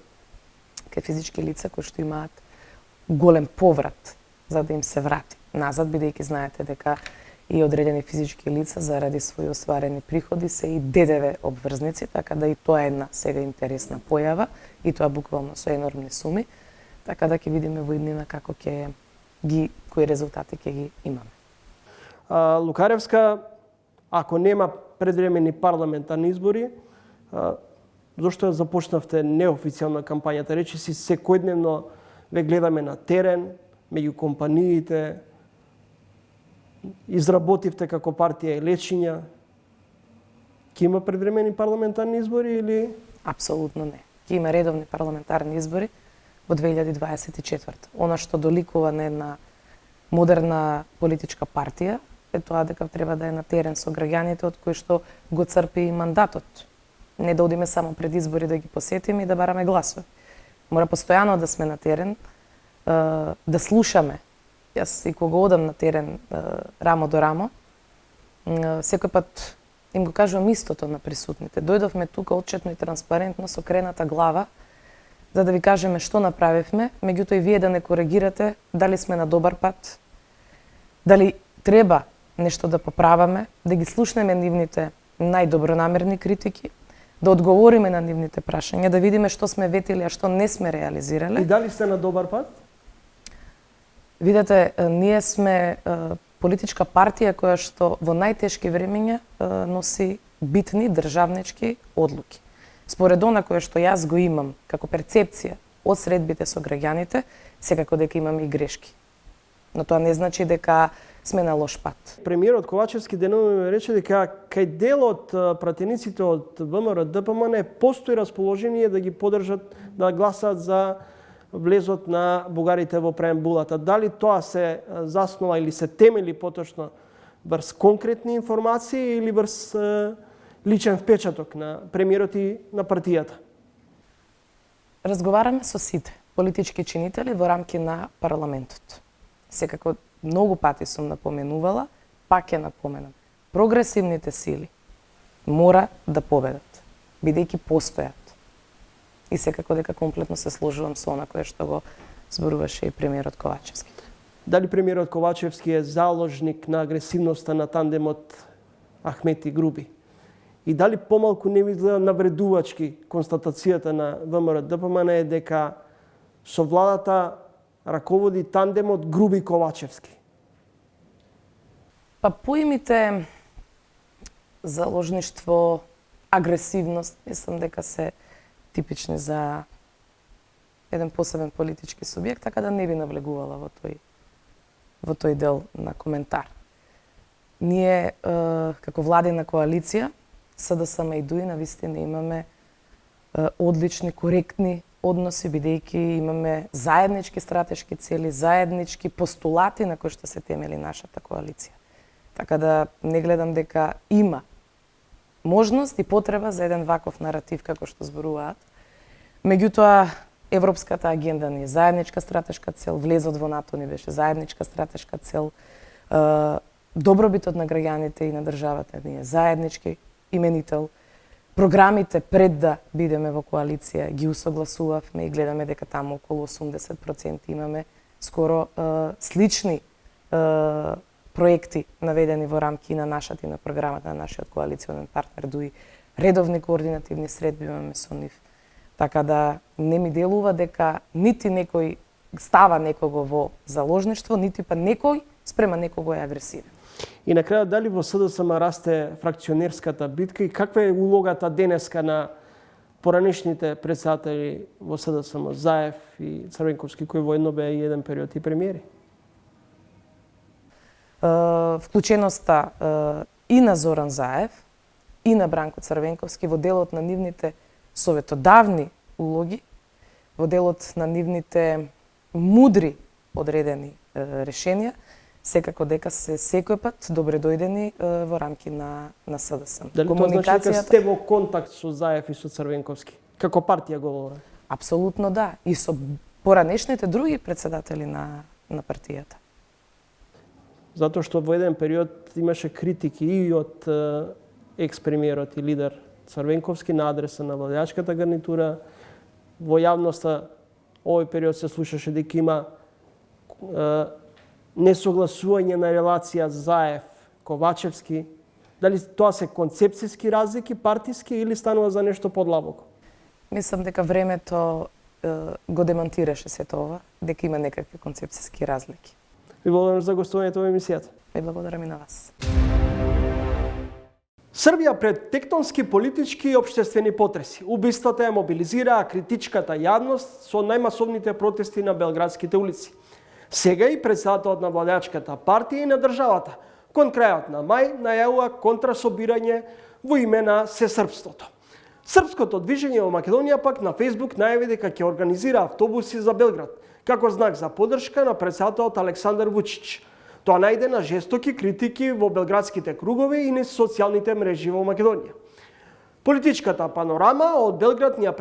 кај физички лица кои што имаат голем поврат за да им се врати назад, бидејќи знаете дека и одредени физички лица заради своји остварени приходи се и ДДВ обврзници, така да и тоа е една сега интересна појава и тоа буквално со енормни суми, така да ќе видиме во иднина како кои резултати ќе ги имаме. Лукаревска, ако нема предвремени парламентарни избори, зошто започнавте неофицијална кампањата? Речиси секојдневно ве гледаме на терен, меѓу компаниите, изработивте како партија и лечиња. Ќе има предвремени парламентарни избори или? Апсолутно не. Ќе има редовни парламентарни избори во 2024. Она што доликува на една модерна политичка партија е тоа дека треба да е на терен со граѓаните од кои што го црпи и мандатот. Не да одиме само пред избори да ги посетиме и да бараме гласови. Мора постојано да сме на терен, да слушаме. Јас и кога одам на терен рамо до рамо, секој пат им го кажувам истото на присутните. Дојдовме тука отчетно и транспарентно со крената глава, за да ви кажеме што направивме, меѓутоа и вие да не коригирате дали сме на добар пат, дали треба нешто да поправаме, да ги слушнеме нивните најдобронамерни критики, да одговориме на нивните прашања, да видиме што сме ветили, а што не сме реализирале. И дали сте на добар пат? Видете, ние сме политичка партија која што во најтешки времења носи битни државнички одлуки. Според она кое што јас го имам како перцепција од средбите со граѓаните, секако дека имаме и грешки. Но тоа не значи дека сме на лош пат. Премиерот Ковачевски денови рече дека кај дел од пратениците од ВМРО ДПМН постои расположение да ги поддржат, да гласат за влезот на бугарите во преамбулата. Дали тоа се заснова или се темели поточно врз конкретни информации или врз личен впечаток на премиерот и на партијата? Разговараме со сите политички чинители во рамки на парламентот. Секако многу пати сум напоменувала, пак ќе напоменам. Прогресивните сили мора да победат, бидејќи постојат. И секако дека комплетно се сложувам со она кое што го зборуваше и премиерот Ковачевски. Дали премиерот Ковачевски е заложник на агресивноста на тандемот Ахмет и Груби? И дали помалку не изгледа навредувачки констатацијата на ВМРО ДПМН е дека со владата раководи тандемот Груби Ковачевски? Па поимите заложништво, агресивност, мислам дека се типични за еден посебен политички субјект, така да не би навлегувала во тој дел на коментар. Ние, како владина коалиција, СДСМ и ДУИ, навистина имаме одлични, коректни односи, бидејќи имаме заеднички стратешки цели, заеднички постулати на кои што се темели нашата коалиција. Така да не гледам дека има можност и потреба за еден ваков наратив како што зборуваат. Меѓутоа, европската агенда ни е заедничка стратешка цел, влезот во НАТО ни беше заедничка стратешка цел, добробитот на граѓаните и на државата ни е заеднички именител. Програмите пред да бидеме во коалиција ги усогласувавме и гледаме дека таму околу 80% имаме скоро слични проекти наведени во рамки на нашата и на програмата на нашиот коалиционен партнер ДУИ. Редовни координативни средби имаме со нив. Така да не ми делува дека нити некој става некого во заложништво, нити па некој спрема некого е агресивен. И на крајот, дали во СДСМ расте фракционерската битка и каква е улогата денеска на поранешните председатели во СДСМ, Заев и Црвенковски, кои воедно беа и еден период и премиери? Вклученоста и на Зоран Заев и на Бранко Црвенковски во делот на нивните советодавни улоги, во делот на нивните мудри одредени решенија, секако дека се секој пат добре дојдени во рамки на СДСМ. Дали тоа значи дека сте во контакт со Заев и со Црвенковски? Како партија говорам? Апсолутно да. И со поранешните други председатели на партијата. Затоа што во еден период имаше критики и од екс-премиерот и лидер Црвенковски на адреса на владеачката гарнитура. Во јавноста овој период се слушаше дека има несогласување на релација Заев-Ковачевски, дали тоа се концепцијски разлики, партиски или станува за нешто подлабоко? Мислам дека времето го демонтираше се тоа, дека има некакви концепцијски разлики. Ви благодарам за гостувањето во емисијата. Ви благодарам и на вас. Србија пред тектонски политички и општествени потреси. Убиствата ја мобилизираа критичката јавност со најмасовните протести на белградските улици. Сега и председателот на владеачката партија и на државата, кон крајот на мај, најавува контрасобирање во име на сесрпството. Српското движење во Македонија пак на Фејсбук најави дека ќе организира автобуси за Белград, како знак за поддршка на председателот Александар Вучич. Тоа најде на жестоки критики во белградските кругови и на социјалните мрежи во Македонија. Политичката панорама од Белград ни ја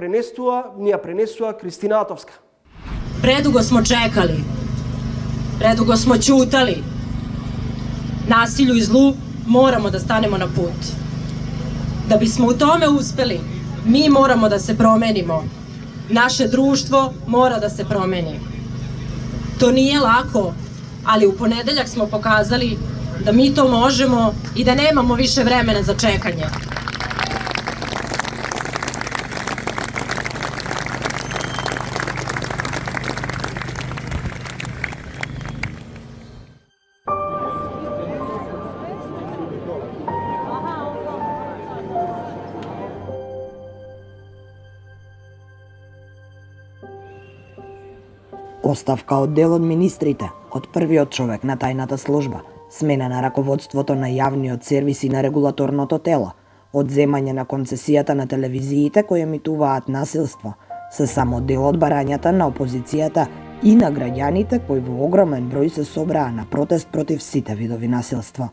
пренесува Кристина Атовска. Predugo smo čekali, predugo smo ćutali. Nasilju i zlu moramo da stanemo na put. Da bismo u tome uspeli, mi moramo da se promenimo. Naše društvo mora da se promeni. To nije lako, ali u ponedeljak smo pokazali da mi to možemo i da nemamo više vremena za čekanje. Оставка од дел од министрите, од првиот човек на тајната служба, смена на раководството на јавниот сервис и на регулаторното тело, одземање на концесијата на телевизиите кои емитуваат насилство, се само дел од барањата на опозицијата и на граѓаните кои во огромен број се собраа на протест против сите видови насилство.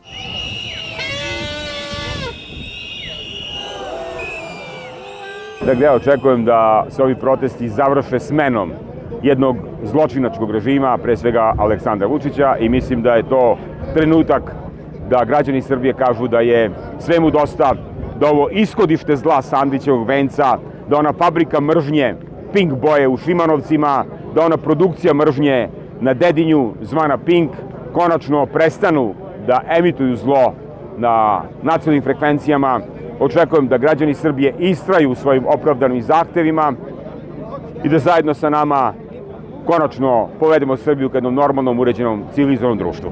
Dakle, ja očekujem da se ovi protesti završe smenom jednog zločinačkog režima, pre svega Aleksandra Vučića, i mislim da je to trenutak da građani Srbije kažu da je svemu dosta, da ovo ishodište zla Sandićevog venca, da ona fabrika mržnje Pink boje u Šimanovcima, da ona produkcija mržnje na Dedinju zvana Pink konačno prestanu da emituju zlo na nacionalnim frekvencijama. Očekujem da građani Srbije istraju u svojim opravdanim zahtevima i da zajedno sa nama konačno povedemo Srbiju ka jednom normalnom, uređenom, civilizovanom društvu.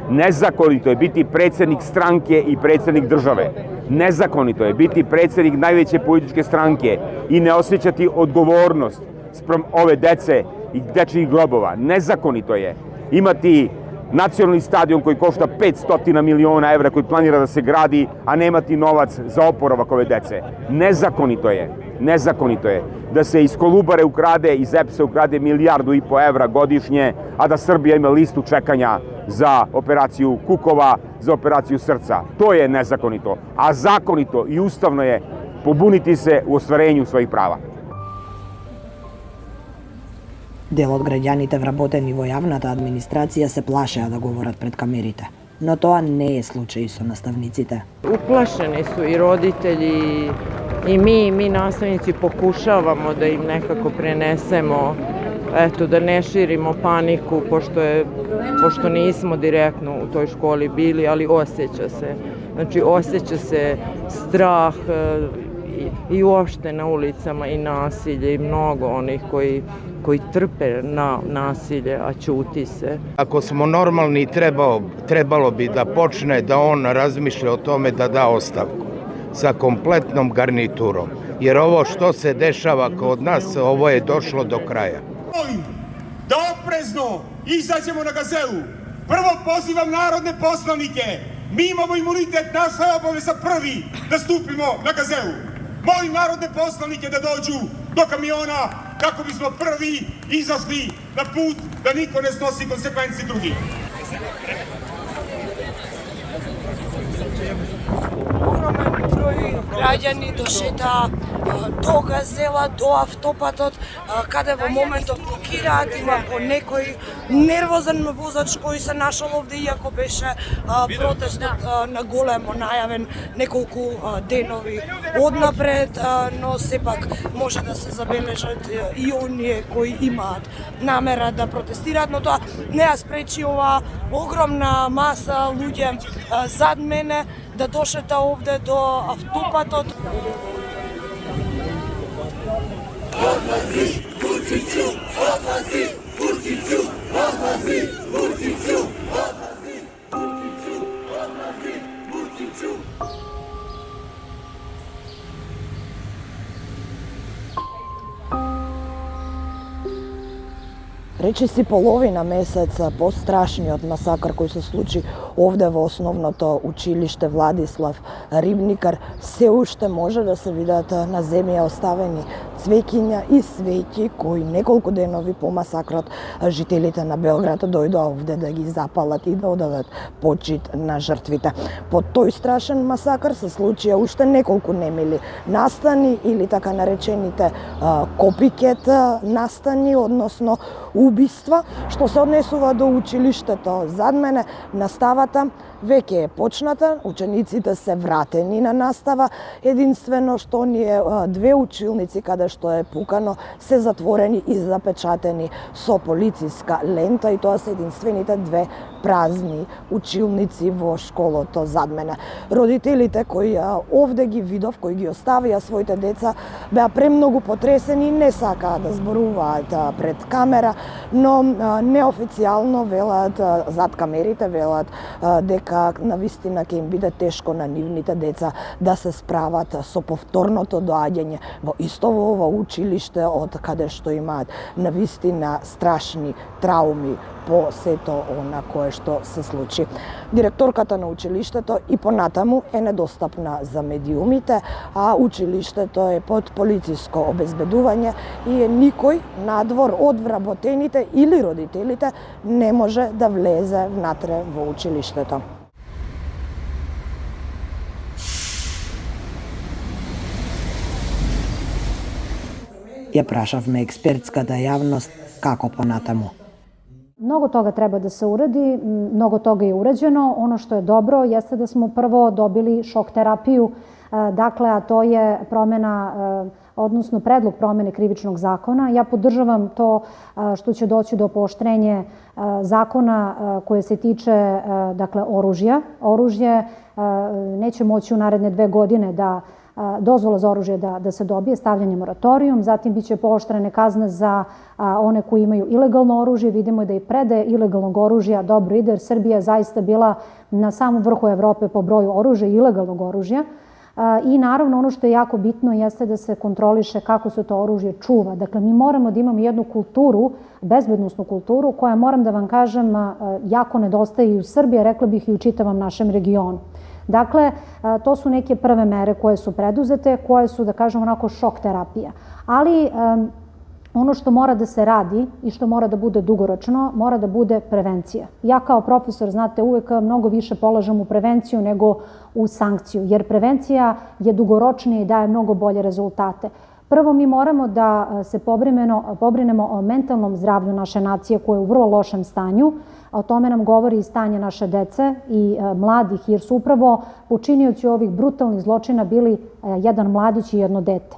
Nezakonito je biti predsednik stranke i predsednik države. Nezakonito je biti predsednik najveće političke stranke i ne osjećati odgovornost sprem ove dece i dečijih grobova. Nezakonito je imati nacionalni stadion koji košta 500 miliona evra, koji planira da se gradi, a nemati novac za oporavak ove dece. Nezakonito je da se iz Kolubare ukrade, iz EPS-a ukrade 1,5 milijardu evra godišnje, a da Srbija ima listu čekanja za operaciju kukova, za operaciju srca. To je nezakonito. A zakonito i ustavno je pobuniti se u ostvarenju svojih prava. Дел од граѓаните вработени во јавната администрација се плашеа да говорат пред камерите, но тоа не е случај со наставниците. Uplašeni su i roditelji i mi nastavnici pokušavamo da im nekako prenesemo, eto, da ne širimo paniku, pošto nismo direktno u toj školi bili, ali osjeća se. Znači, osjeća se strah i uopšte na ulicama i nasilje i mnogo onih koji trpe na nasilje, a ćuti se. Ako smo normalni, trebalo bi da počne da on razmišlja o tome da da ostavku sa kompletnom garniturom. Jer ovo što se dešava kod nas, ovo je došlo do kraja. Molim da oprezno izađemo na Gazelu. Prvo pozivam narodne poslanike. Mi imamo imunitet, naša je obaveza prvi da stupimo na Gazelu. Molim narodne poslanike da dođu do kamiona kako bismo prvi izašli na put da niko ne snosi konsekvenci drugih. огромен број граѓани дошета до газела, до автопатот, каде во моментов блокираат, има по некој нервозен возач кој се нашол овде, иако беше протестот на големо најавен неколку денови однапред, но сепак може да се забележат и оние кои имаат намера да протестираат, но тоа не ја спречи оваа огромна маса луѓе зад мене да дошета овде до автопатот. Odlazi, Vučiću, odlazi, Vučiću, odlazi, Vučiću, odlazi, Vučiću, odlazi, Vučiću. Речиси половина месеца по страшниот масакар кој се случи овде во основното училиште Владислав Рибникар, се уште може да се видат на земја оставени цвеќиња и свеќи кои неколку денови по масакрот жителите на Белград дојдоа овде да ги запалат и да одадат почит на жртвите. По тој страшен масакар се случија уште неколку немили настани или така наречените копикет настани, односно убиства, што се однесува до училиштето. Зад мене наставата веќе е почната, учениците се вратени на настава, единствено што оние две училници каде што е пукано се затворени и запечатени со полициска лента и тоа се единствените две празни училници во школото зад мене. Родителите кои овде ги видов, кои ги оставија своите деца, беа премногу потресени и не сакаа да зборуваат пред камера, но неофицијално велат, зад камерите велат дека навистина ќе им биде тешко на нивните деца да се справат со повторното доаѓање во исто ова училиште од каде што имаат навистина страшни трауми по сето она кое што се случи. Директорката на училиштето и понатаму е недостапна за медиумите, а училиштето е под полициско обезбедување и никој надвор од вработените или родителите не може да влезе внатре во училиштето. Ја прашавме експертската јавност како понатаму. Mnogo toga treba da se uradi, mnogo toga je urađeno. Ono što je dobro jeste da smo prvo dobili šok terapiju, dakle, a to je promena, odnosno predlog promene krivičnog zakona. Ja podržavam to što će doći do pooštrenja zakona koje se tiče, dakle, oružja. Oružje neće moći u naredne 2 godine da dozvola za oružje da se dobije, stavljanje moratorijum, zatim biće pooštrene kazne za one koji imaju ilegalno oružje. Vidimo da i predaje ilegalnog oružja dobro ide, jer Srbija je zaista bila na samom vrhu Evrope po broju oružja i ilegalnog oružja. I naravno ono što je jako bitno jeste da se kontroliše kako se to oružje čuva. Dakle, mi moramo da imamo jednu kulturu, bezbednosnu kulturu, koja, moram da vam kažem, jako nedostaje i u Srbiji, rekla bih i u čitavom našem regionu. Dakle, to su neke prve mere koje su preduzete, koje su, da kažem, onako šok terapija. Ali ono što mora da se radi i što mora da bude dugoročno, mora da bude prevencija. Ja kao profesor, znate, uvek mnogo više polažem u prevenciju nego u sankciju, jer prevencija je dugoročnija i daje mnogo bolje rezultate. Prvo, mi moramo da se pobrinemo o mentalnom zdravlju naše nacije koje je u vrlo lošem stanju. O tome nam govori i stanje naše dece i mladih, jer su upravo počinioci ovih brutalnih zločina bili jedan mladić i jedno dete.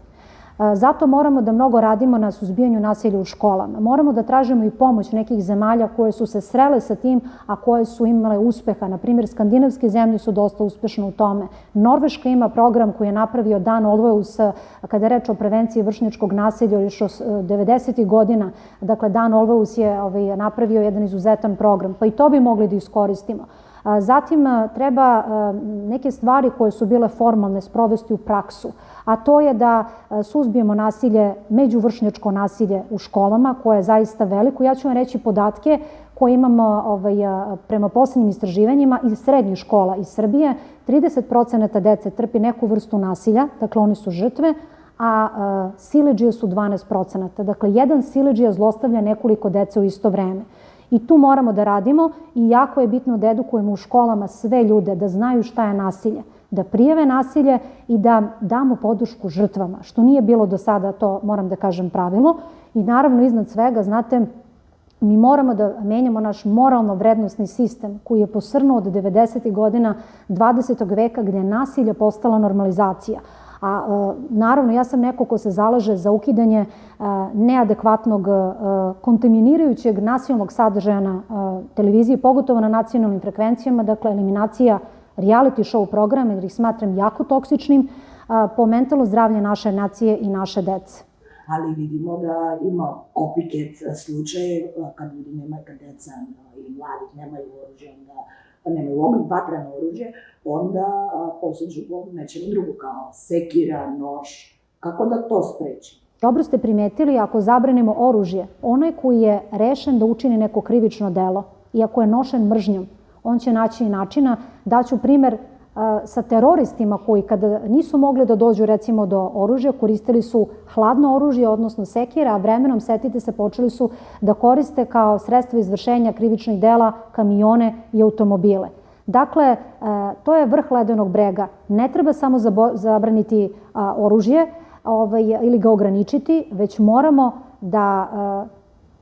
Zato moramo da mnogo radimo na suzbijanju nasilja u školama. Moramo da tražimo i pomoć nekih zemalja koje su se srele sa tim, a koje su imale uspeha. Naprimjer, skandinavske zemlje su dosta uspešne u tome. Norveška ima program koji je napravio Dan Olweus, kada je reč o prevenciji vršnjačkog nasilja još od 90. godina. Dakle, Dan Olweus je napravio jedan izuzetan program, pa i to bi mogli da iskoristimo. Zatim treba neke stvari koje su bile formalne sprovesti u praksu, a to je da suzbijemo nasilje, međuvršnjačko nasilje u školama, koje je zaista veliko. Ja ću vam reći podatke koje imamo prema poslednjim istraživanjima iz srednjih škola iz Srbije. 30% dece trpi neku vrstu nasilja, dakle oni su žrtve, a siledžije su 12%. Dakle, jedan siledžija zlostavlja nekoliko dece u isto vreme. I tu moramo da radimo i jako je bitno da edukujemo u školama sve ljude, da znaju šta je nasilje, da prijave nasilje i da damo podršku žrtvama, što nije bilo do sada, to moram da kažem pravilo. I naravno, iznad svega, znate, mi moramo da menjamo naš moralno-vrednostni sistem koji je posrnuo od 90. godina 20. veka gde je nasilje postala normalizacija. A naravno, ja sam neko ko se zalaže za ukidanje neadekvatnog, kontaminirajućeg nasilnog sadržaja na televiziji, pogotovo na nacionalnim frekvencijama, dakle eliminacija reality show programa, jer ih smatram jako toksičnim po mentalno zdravlje naše nacije i naše dece. Ali vidimo da ima copycat slučaje kad ljudi nemaju, kad deca ili mladih nemaju oružje, onda nemaju vatreno oružje, onda posuđu po nečemu drugu, kao sekira, nož. Kako da to spreči? Dobro ste primetili, ako zabranimo oružje, onaj koji je rešen da učini neko krivično delo i ako je nošen mržnjom, on će naći i načina. Daću primer sa teroristima koji kada nisu mogli da dođu recimo do oružja, koristili su hladno oružje, odnosno sekire, a vremenom, setite se, počeli su da koriste kao sredstvo izvršenja krivičnih dela kamione i automobile. Dakle, to je vrh ledenog brega. Ne treba samo zabraniti oružje ili ga ograničiti, već moramo da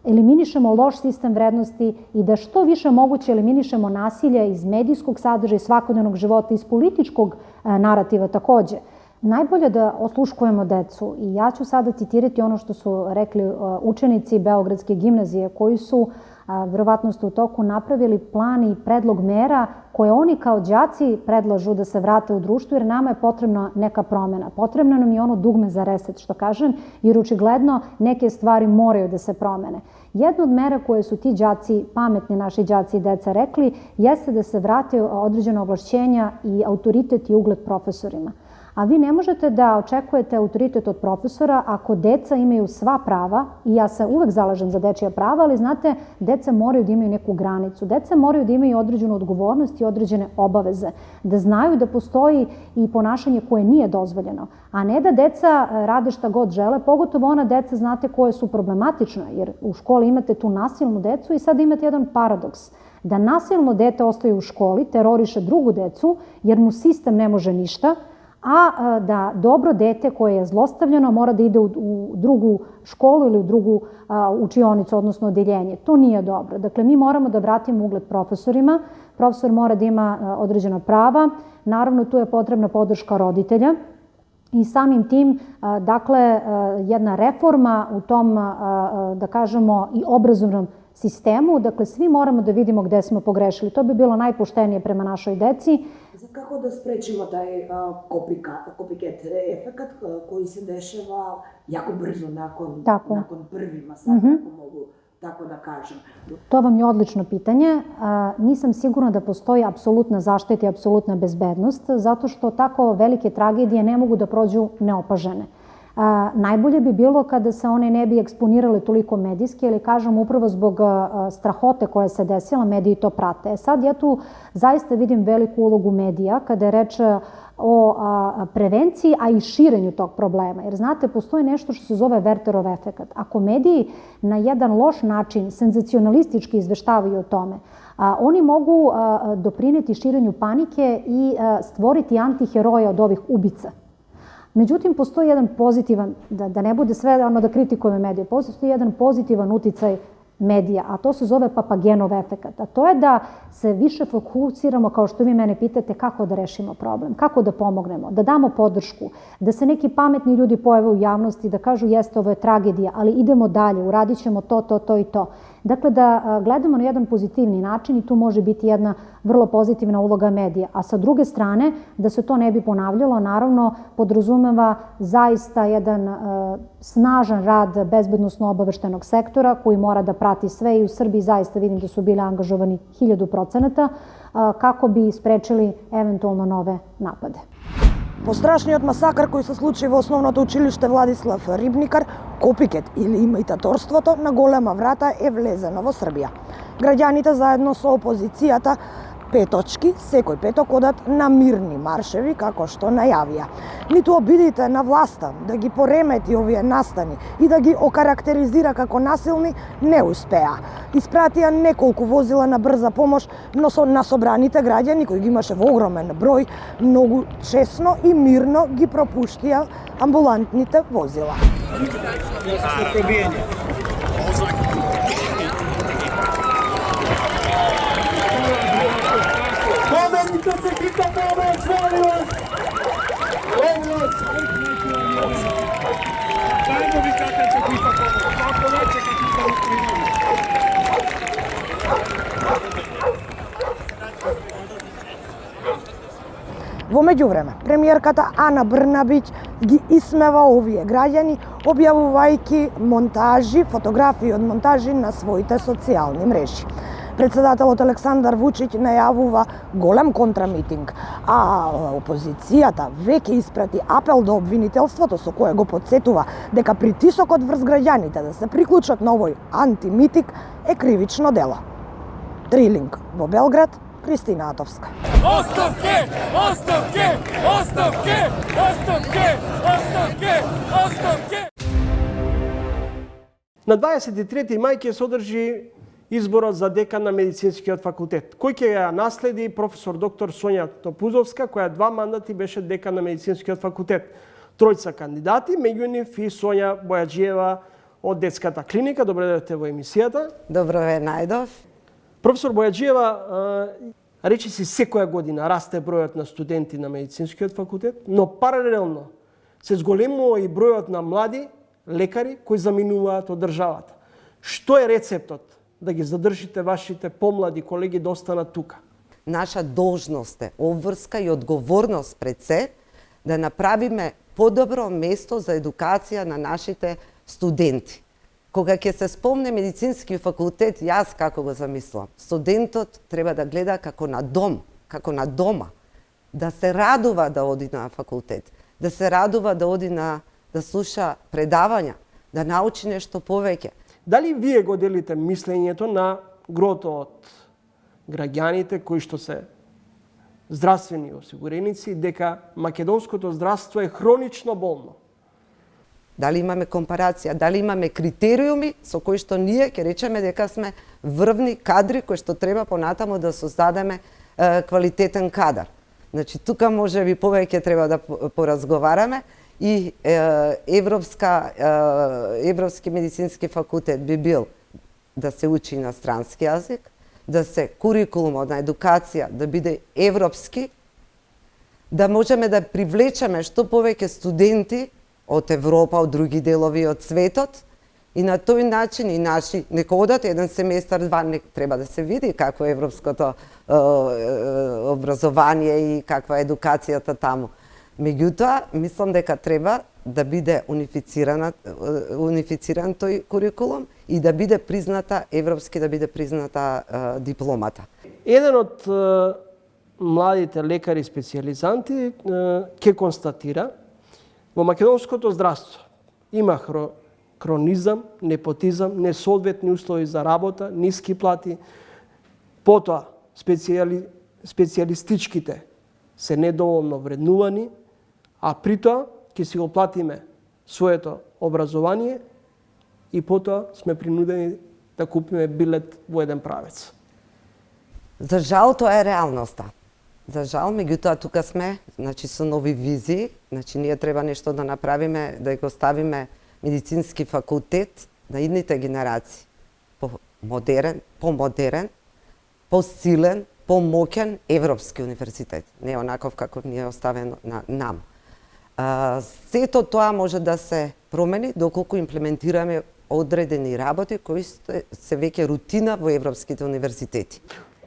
eliminišemo loš sistem vrednosti i da što više moguće eliminišemo nasilje iz medijskog sadržaja, svakodnevnog života, iz političkog narativa takođe. Najbolje da osluškujemo decu i ja ću sada citirati ono što su rekli učenici Beogradske gimnazije koji su, verovatno ste u toku, napravili plan i predlog mera koje oni kao đaci predlažu da se vrate u društvo, jer nama je potrebna neka promena. Potrebno nam je ono dugme za reset, što kažem, jer očigledno neke stvari moraju da se promene. Jedna od mera koje su ti đaci, pametni naši đaci i deca rekli, jeste da se vrate određena ovlašćenja i autoritet i ugled profesorima. A vi ne možete da očekujete autoritet od profesora ako deca imaju sva prava, i ja se uvek zalažem za dečija prava, ali znate, deca moraju da imaju neku granicu. Deca moraju da imaju određenu odgovornost i određene obaveze, da znaju da postoji i ponašanje koje nije dozvoljeno, a ne da deca rade šta god žele, pogotovo ona deca, znate, koje su problematične, jer u školi imate tu nasilnu decu i sad imate jedan paradoks, da nasilno dete ostaje u školi, teroriše drugu decu, jer mu sistem ne može ništa, a da dobro dete koje je zlostavljeno mora da ide u drugu školu ili u drugu učionicu, odnosno odeljenje. To nije dobro. Dakle, mi moramo da vratimo ugled profesorima. Profesor mora da ima određena prava. Naravno, tu je potrebna podrška roditelja. I samim tim, dakle, jedna reforma u tom, da kažemo, i obrazovnom sistemu. Dakle, svi moramo da vidimo gde smo pogrešili. To bi bilo najpoštenije prema našoj deci. Kako da sprečimo taj copycat efekat koji se dešava jako brzo nakon prvima, sad ako mogu tako da kažem? To vam je odlično pitanje. Nisam sigurna da postoji apsolutna zaštita i apsolutna bezbednost, zato što tako velike tragedije ne mogu da prođu neopažene. Najbolje bi bilo kada se one ne bi eksponirale toliko medijski, ili kažem upravo zbog strahote koja se desila, mediji to prate. Sad ja tu zaista vidim veliku ulogu medija kada je reč o prevenciji, a i širenju tog problema. Jer znate, postoji nešto što se zove Wertherov efekat. Ako mediji na jedan loš način senzacionalistički izveštavaju o tome, oni mogu doprineti širenju panike i stvoriti antiheroja od ovih ubica. Međutim, postoji jedan pozitivan, da ne bude sve ono da kritikujemo medije, postoji jedan pozitivan uticaj medija, a to se zove Papagenov efekat. A to je da se više fokusiramo, kao što vi mene pitate, kako da rešimo problem, kako da pomognemo, da damo podršku, da se neki pametni ljudi pojave u javnosti, da kažu jeste, ovo je tragedija, ali idemo dalje, uradit ćemo to i to. Dakle, da gledamo na jedan pozitivni način i tu može biti jedna vrlo pozitivna uloga medija. A sa druge strane, da se to ne bi ponavljalo, naravno, podrazumeva zaista jedan snažan rad bezbednosno-obaveštenog sektora koji mora da prati sve, i u Srbiji zaista vidim da su bili angažovani 1000% kako bi sprečili eventualno nove napade. Пострашниот масакар кој се случи во основното училиште Владислав Рибникар, копикет или имитаторството на голема врата е влезено во Србија. Граѓаните заедно со опозицијата петочки, секој петок одат на мирни маршеви, како што најавија. Ниту обидите на власта да ги поремети овие настани и да ги окарактеризира како насилни, не успеа. Испратија неколку возила на брза помош, но со насобраните граѓани, кои ги имаше во огромен број, многу чесно и мирно ги пропуштија амбулантните возила. Momenito se quita pomoć, molim vas! Molim vas! Dajmo vi kakva se quita pomoć, kako neće kad quita u krivu. Во меѓувреме, премиерката Ана Брнабиќ ги исмева овие граѓани, објавувајќи монтажи, фотографии од монтажи на своите социјални мрежи. Председателот Александар Вучиќ најавува голем контрамитинг, а опозицијата веќе испрати апел до обвинителството со кое го потсетува дека притисокот врз граѓаните да се приклучат на овој антимитик е кривично дело. Трилинг во Белград, Кристина Атовска. Оставке! Оставке! Оставке! Оставке! Оставке! Оставке! На 23 мај ќе се одржи изборот за декан на медицинскиот факултет, кој ќе ја наследи професор доктор Сонја Топузовска, која 2 мандати беше декан на медицинскиот факултет. Тројца кандидати, меѓу нив и Сонја Бојаджиева од детската клиника. Добре дојдете во емисијата. Добро ве најдов. Професор Бојаджиева, речи си секоја година расте бројот на студенти на медицинскиот факултет, но паралелно се зголемува и бројот на млади лекари кои заминуваат од државата. Што е рецептот да ги задржите вашите помлади колеги да останат тука? Наша должност е, обврска и одговорност пред се, да направиме подобро место за едукација на нашите студенти. Кога ќе се спомне медицински факултет, јас како го замислам, студентот треба да гледа како на дом, како на дома, да се радува да оди на факултет, да се радува да оди да слуша предавања, да научи нешто повеќе. Дали вие го делите мислењето на грото од граѓаните кои што се здравствени осигуреници дека македонското здравство е хронично болно? Дали имаме компарација, дали имаме критериуми со кои што ние ќе речеме дека сме врвни кадри кои што треба понатаму да создадеме квалитетен кадар. Значи тука може би повеќе треба да поразговараме и Европски медицински факултет би бил да се учи на странски јазик, да се курикулумот на едукација да биде европски, да можеме да привлечеме што повеќе студенти од Европа, од други делови од светот, и на тој начин и наши нека одат еден семестар, 2, треба да се види какво е европското образование и каква е едукацијата таму. Меѓутоа, мислам дека треба да биде унифициран тој курикулум и да биде призната европски, да биде призната дипломата. Еден од младите лекари специјализанти ќе констатира во македонското здравство има хронизам, непотизам, несоодветни услови за работа, ниски плати, потоа специјалистичките се недоволно вреднувани, а при тоа ќе си го платиме своето образование и потоа сме принудени да купиме билет во еден правец. За жал тоа е реалноста. За жал, меѓутоа тука сме, значи со нови визии, значи ние треба нешто да направиме, да го ставиме медицински факултет на идните генерации. По-модерен, по-силен, по-моќен европски универзитет. Не онаков како ни е оставено на нам. Сето тоа може да се промени доколку имплементираме одредени работи кои се веќе рутина во европските универзитети.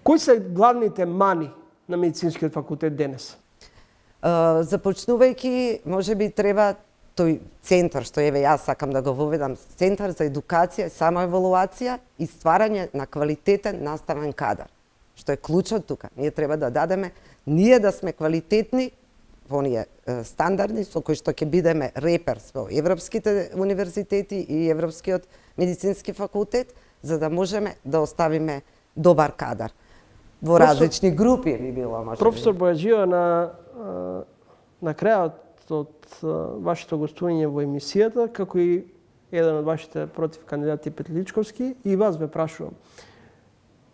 Кои се главните мани на медицинскиот факултет денес? Започнувајќи, можеби треба тој центар, што еве јас сакам да го воведам, центар за едукација, самоевалуација и стварање на квалитетен наставен кадар. Што е клучот тука. Ние треба да дадеме, ние да сме квалитетни во оние стандарди со кои што ќе бидеме реперс во европските универзитети и Европскиот медицински факултет, за да можеме да оставиме добар кадар. во различни групи би било, може би. Професор Бојаджиева, на крајот од вашето гостување во емисијата, како и еден од вашите против кандидати Петличковски, и вас ве прашувам.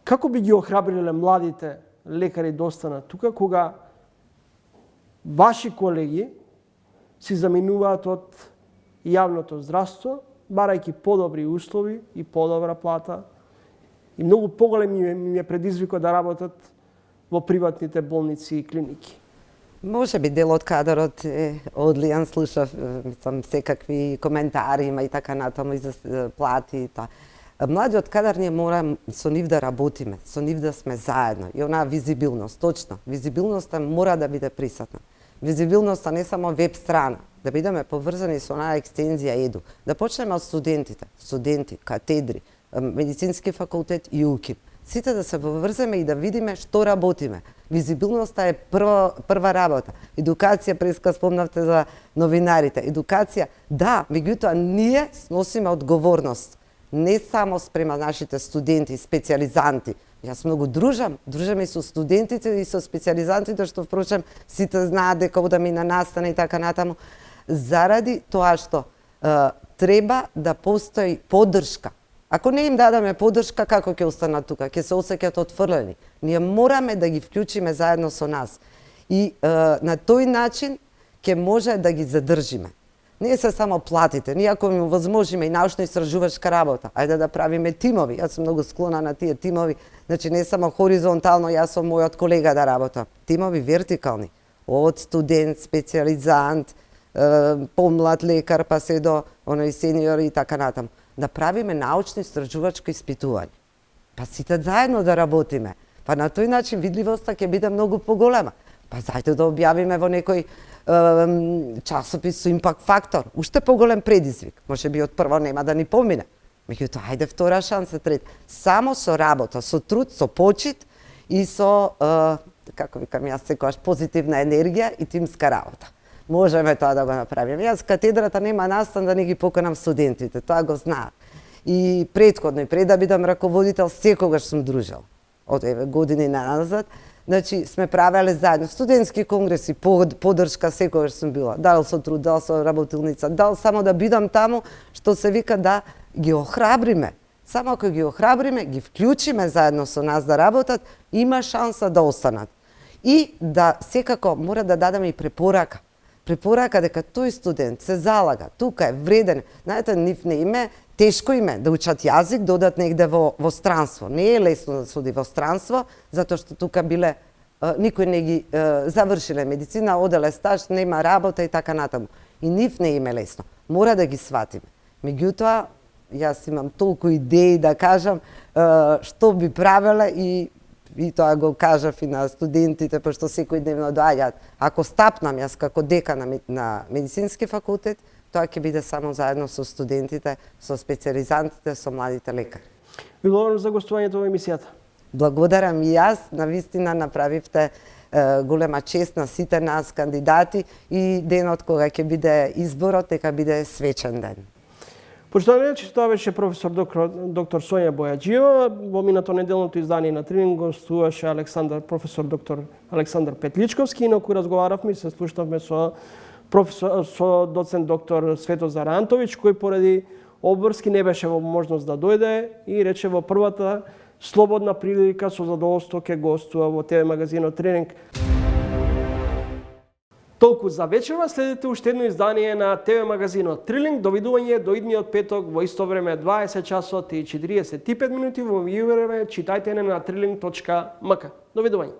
Како би ги охрабриле младите лекари да останат тука, кога ваши колеги си заминуваат од јавното здравство, барајќи подобри услови и подобра плата, и многу поголем им е предизвикот да работат во приватните болници и клиники? Може би дел од кадрот е одлијан, слушав секакви коментари има и така натаму и за плати и тоа. Младиот кадар ние мора со нив да работиме, со нив да сме заедно. И онаа визибилност, точно. Визибилноста мора да биде присутна. Визибилноста не само веб страна, да бидеме поврзани со онаа екстензија ЕДУ. Да почнеме од студентите, катедри, медицински факултет и УКИП. Сите да се поврземе и да видиме што работиме. Визибилноста е прва работа. Едукација, преска спомнавте за новинарите. Едукација, да, меѓутоа ние носиме одговорност. Не само спрема нашите студенти, специјализанти. Јас многу дружам и со студентите и со специјализантите, што впрочем сите знаат дека одам и на настана и така натаму, заради тоа што треба да постои поддршка. Ако не им дадеме поддршка, како ќе останат тука? Ќе се осеќаат отфрлени. Ние мораме да ги вклучиме заедно со нас. И на тој начин ќе може да ги задржиме. Не се само платите. Ние ако им возможиме и научно-истражувачка работа, ајде да правиме тимови. Јас сум многу склона на тие тимови. Значи не само хоризонтално, јас со мојот колега да работам. Тимови вертикални. Од студент, специјализант, помлад лекар, па се до оној сениор и така натаму. Да правиме научно-истражувачко испитување. Па сите заедно да работиме. Па на тој начин видливоста ќе биде многу поголема. Па зајте да објавиме во некој часопис со импакт фактор. Уште поголем предизвик. Може би од прво нема да ни помине. Меѓутоа, ајде втора шанса, трет. Само со работа, со труд, со почит и со, како викам јас секогаш, позитивна енергија и тимска работа. Можеме тоа да го направиме. Јас катедрата нема настан да не ги поканам студентите, тоа го знаат. И претходно, и пред да бидам раководител, секогаш сум дружел. Од години назад. Значи, сме правеле заедно студентски конгреси, поддршка секогаш сум била. Дал со труд, дал со работилница, дал само да бидам таму, што се вика да ги охрабриме. Само ако ги охрабриме, ги вклучиме заедно со нас да работат, има шанса да останат. И да секако мора да дадеме и препорака. Препорака дека тој студент се залага, тука е вреден. Знаете, нив не име, тешко име да учат јазик, да одат негде во странство. Не е лесно да се оди во странство, затоа што тука биле, никој не ги завршиле медицина, оделе стаж, нема работа и така натаму. И нив не име лесно. Мора да ги сватиме. Меѓутоа, јас имам толку идеи да кажам што би правеле и тоа го кажав и на студентите, пошто секојдневно доаѓаат. Ако стапнам јас како декан на медицински факултет, тоа ќе биде само заедно со студентите, со специјализантите, со младите лекари. Ви благодарам за гостувањето во емисијата. Благодарам и јас, навистина направивте голема чест на сите нас кандидати и денот кога ќе биде изборот, дека биде свечен ден. Почитувани, че тоа беше професор доктор Сонја Бојаджиева. Во минато неделното издание на Трилинг гостуваше професор доктор Александар Петличковски, инаку разговаравме и се слушнавме со доцент доктор Светозар Антовиќ, кој поради обврски не беше во можност да дојде и рече во првата слободна прилика со задоволство ќе гостува во ТВ магазинот Трилинг. Толку за вечерва, следете уште едно издание на ТВ магазинот Трилинг. Довидување до идниот петок во исто време 20 часот и 45 минути во време читајте на trilling.mk. Довидување.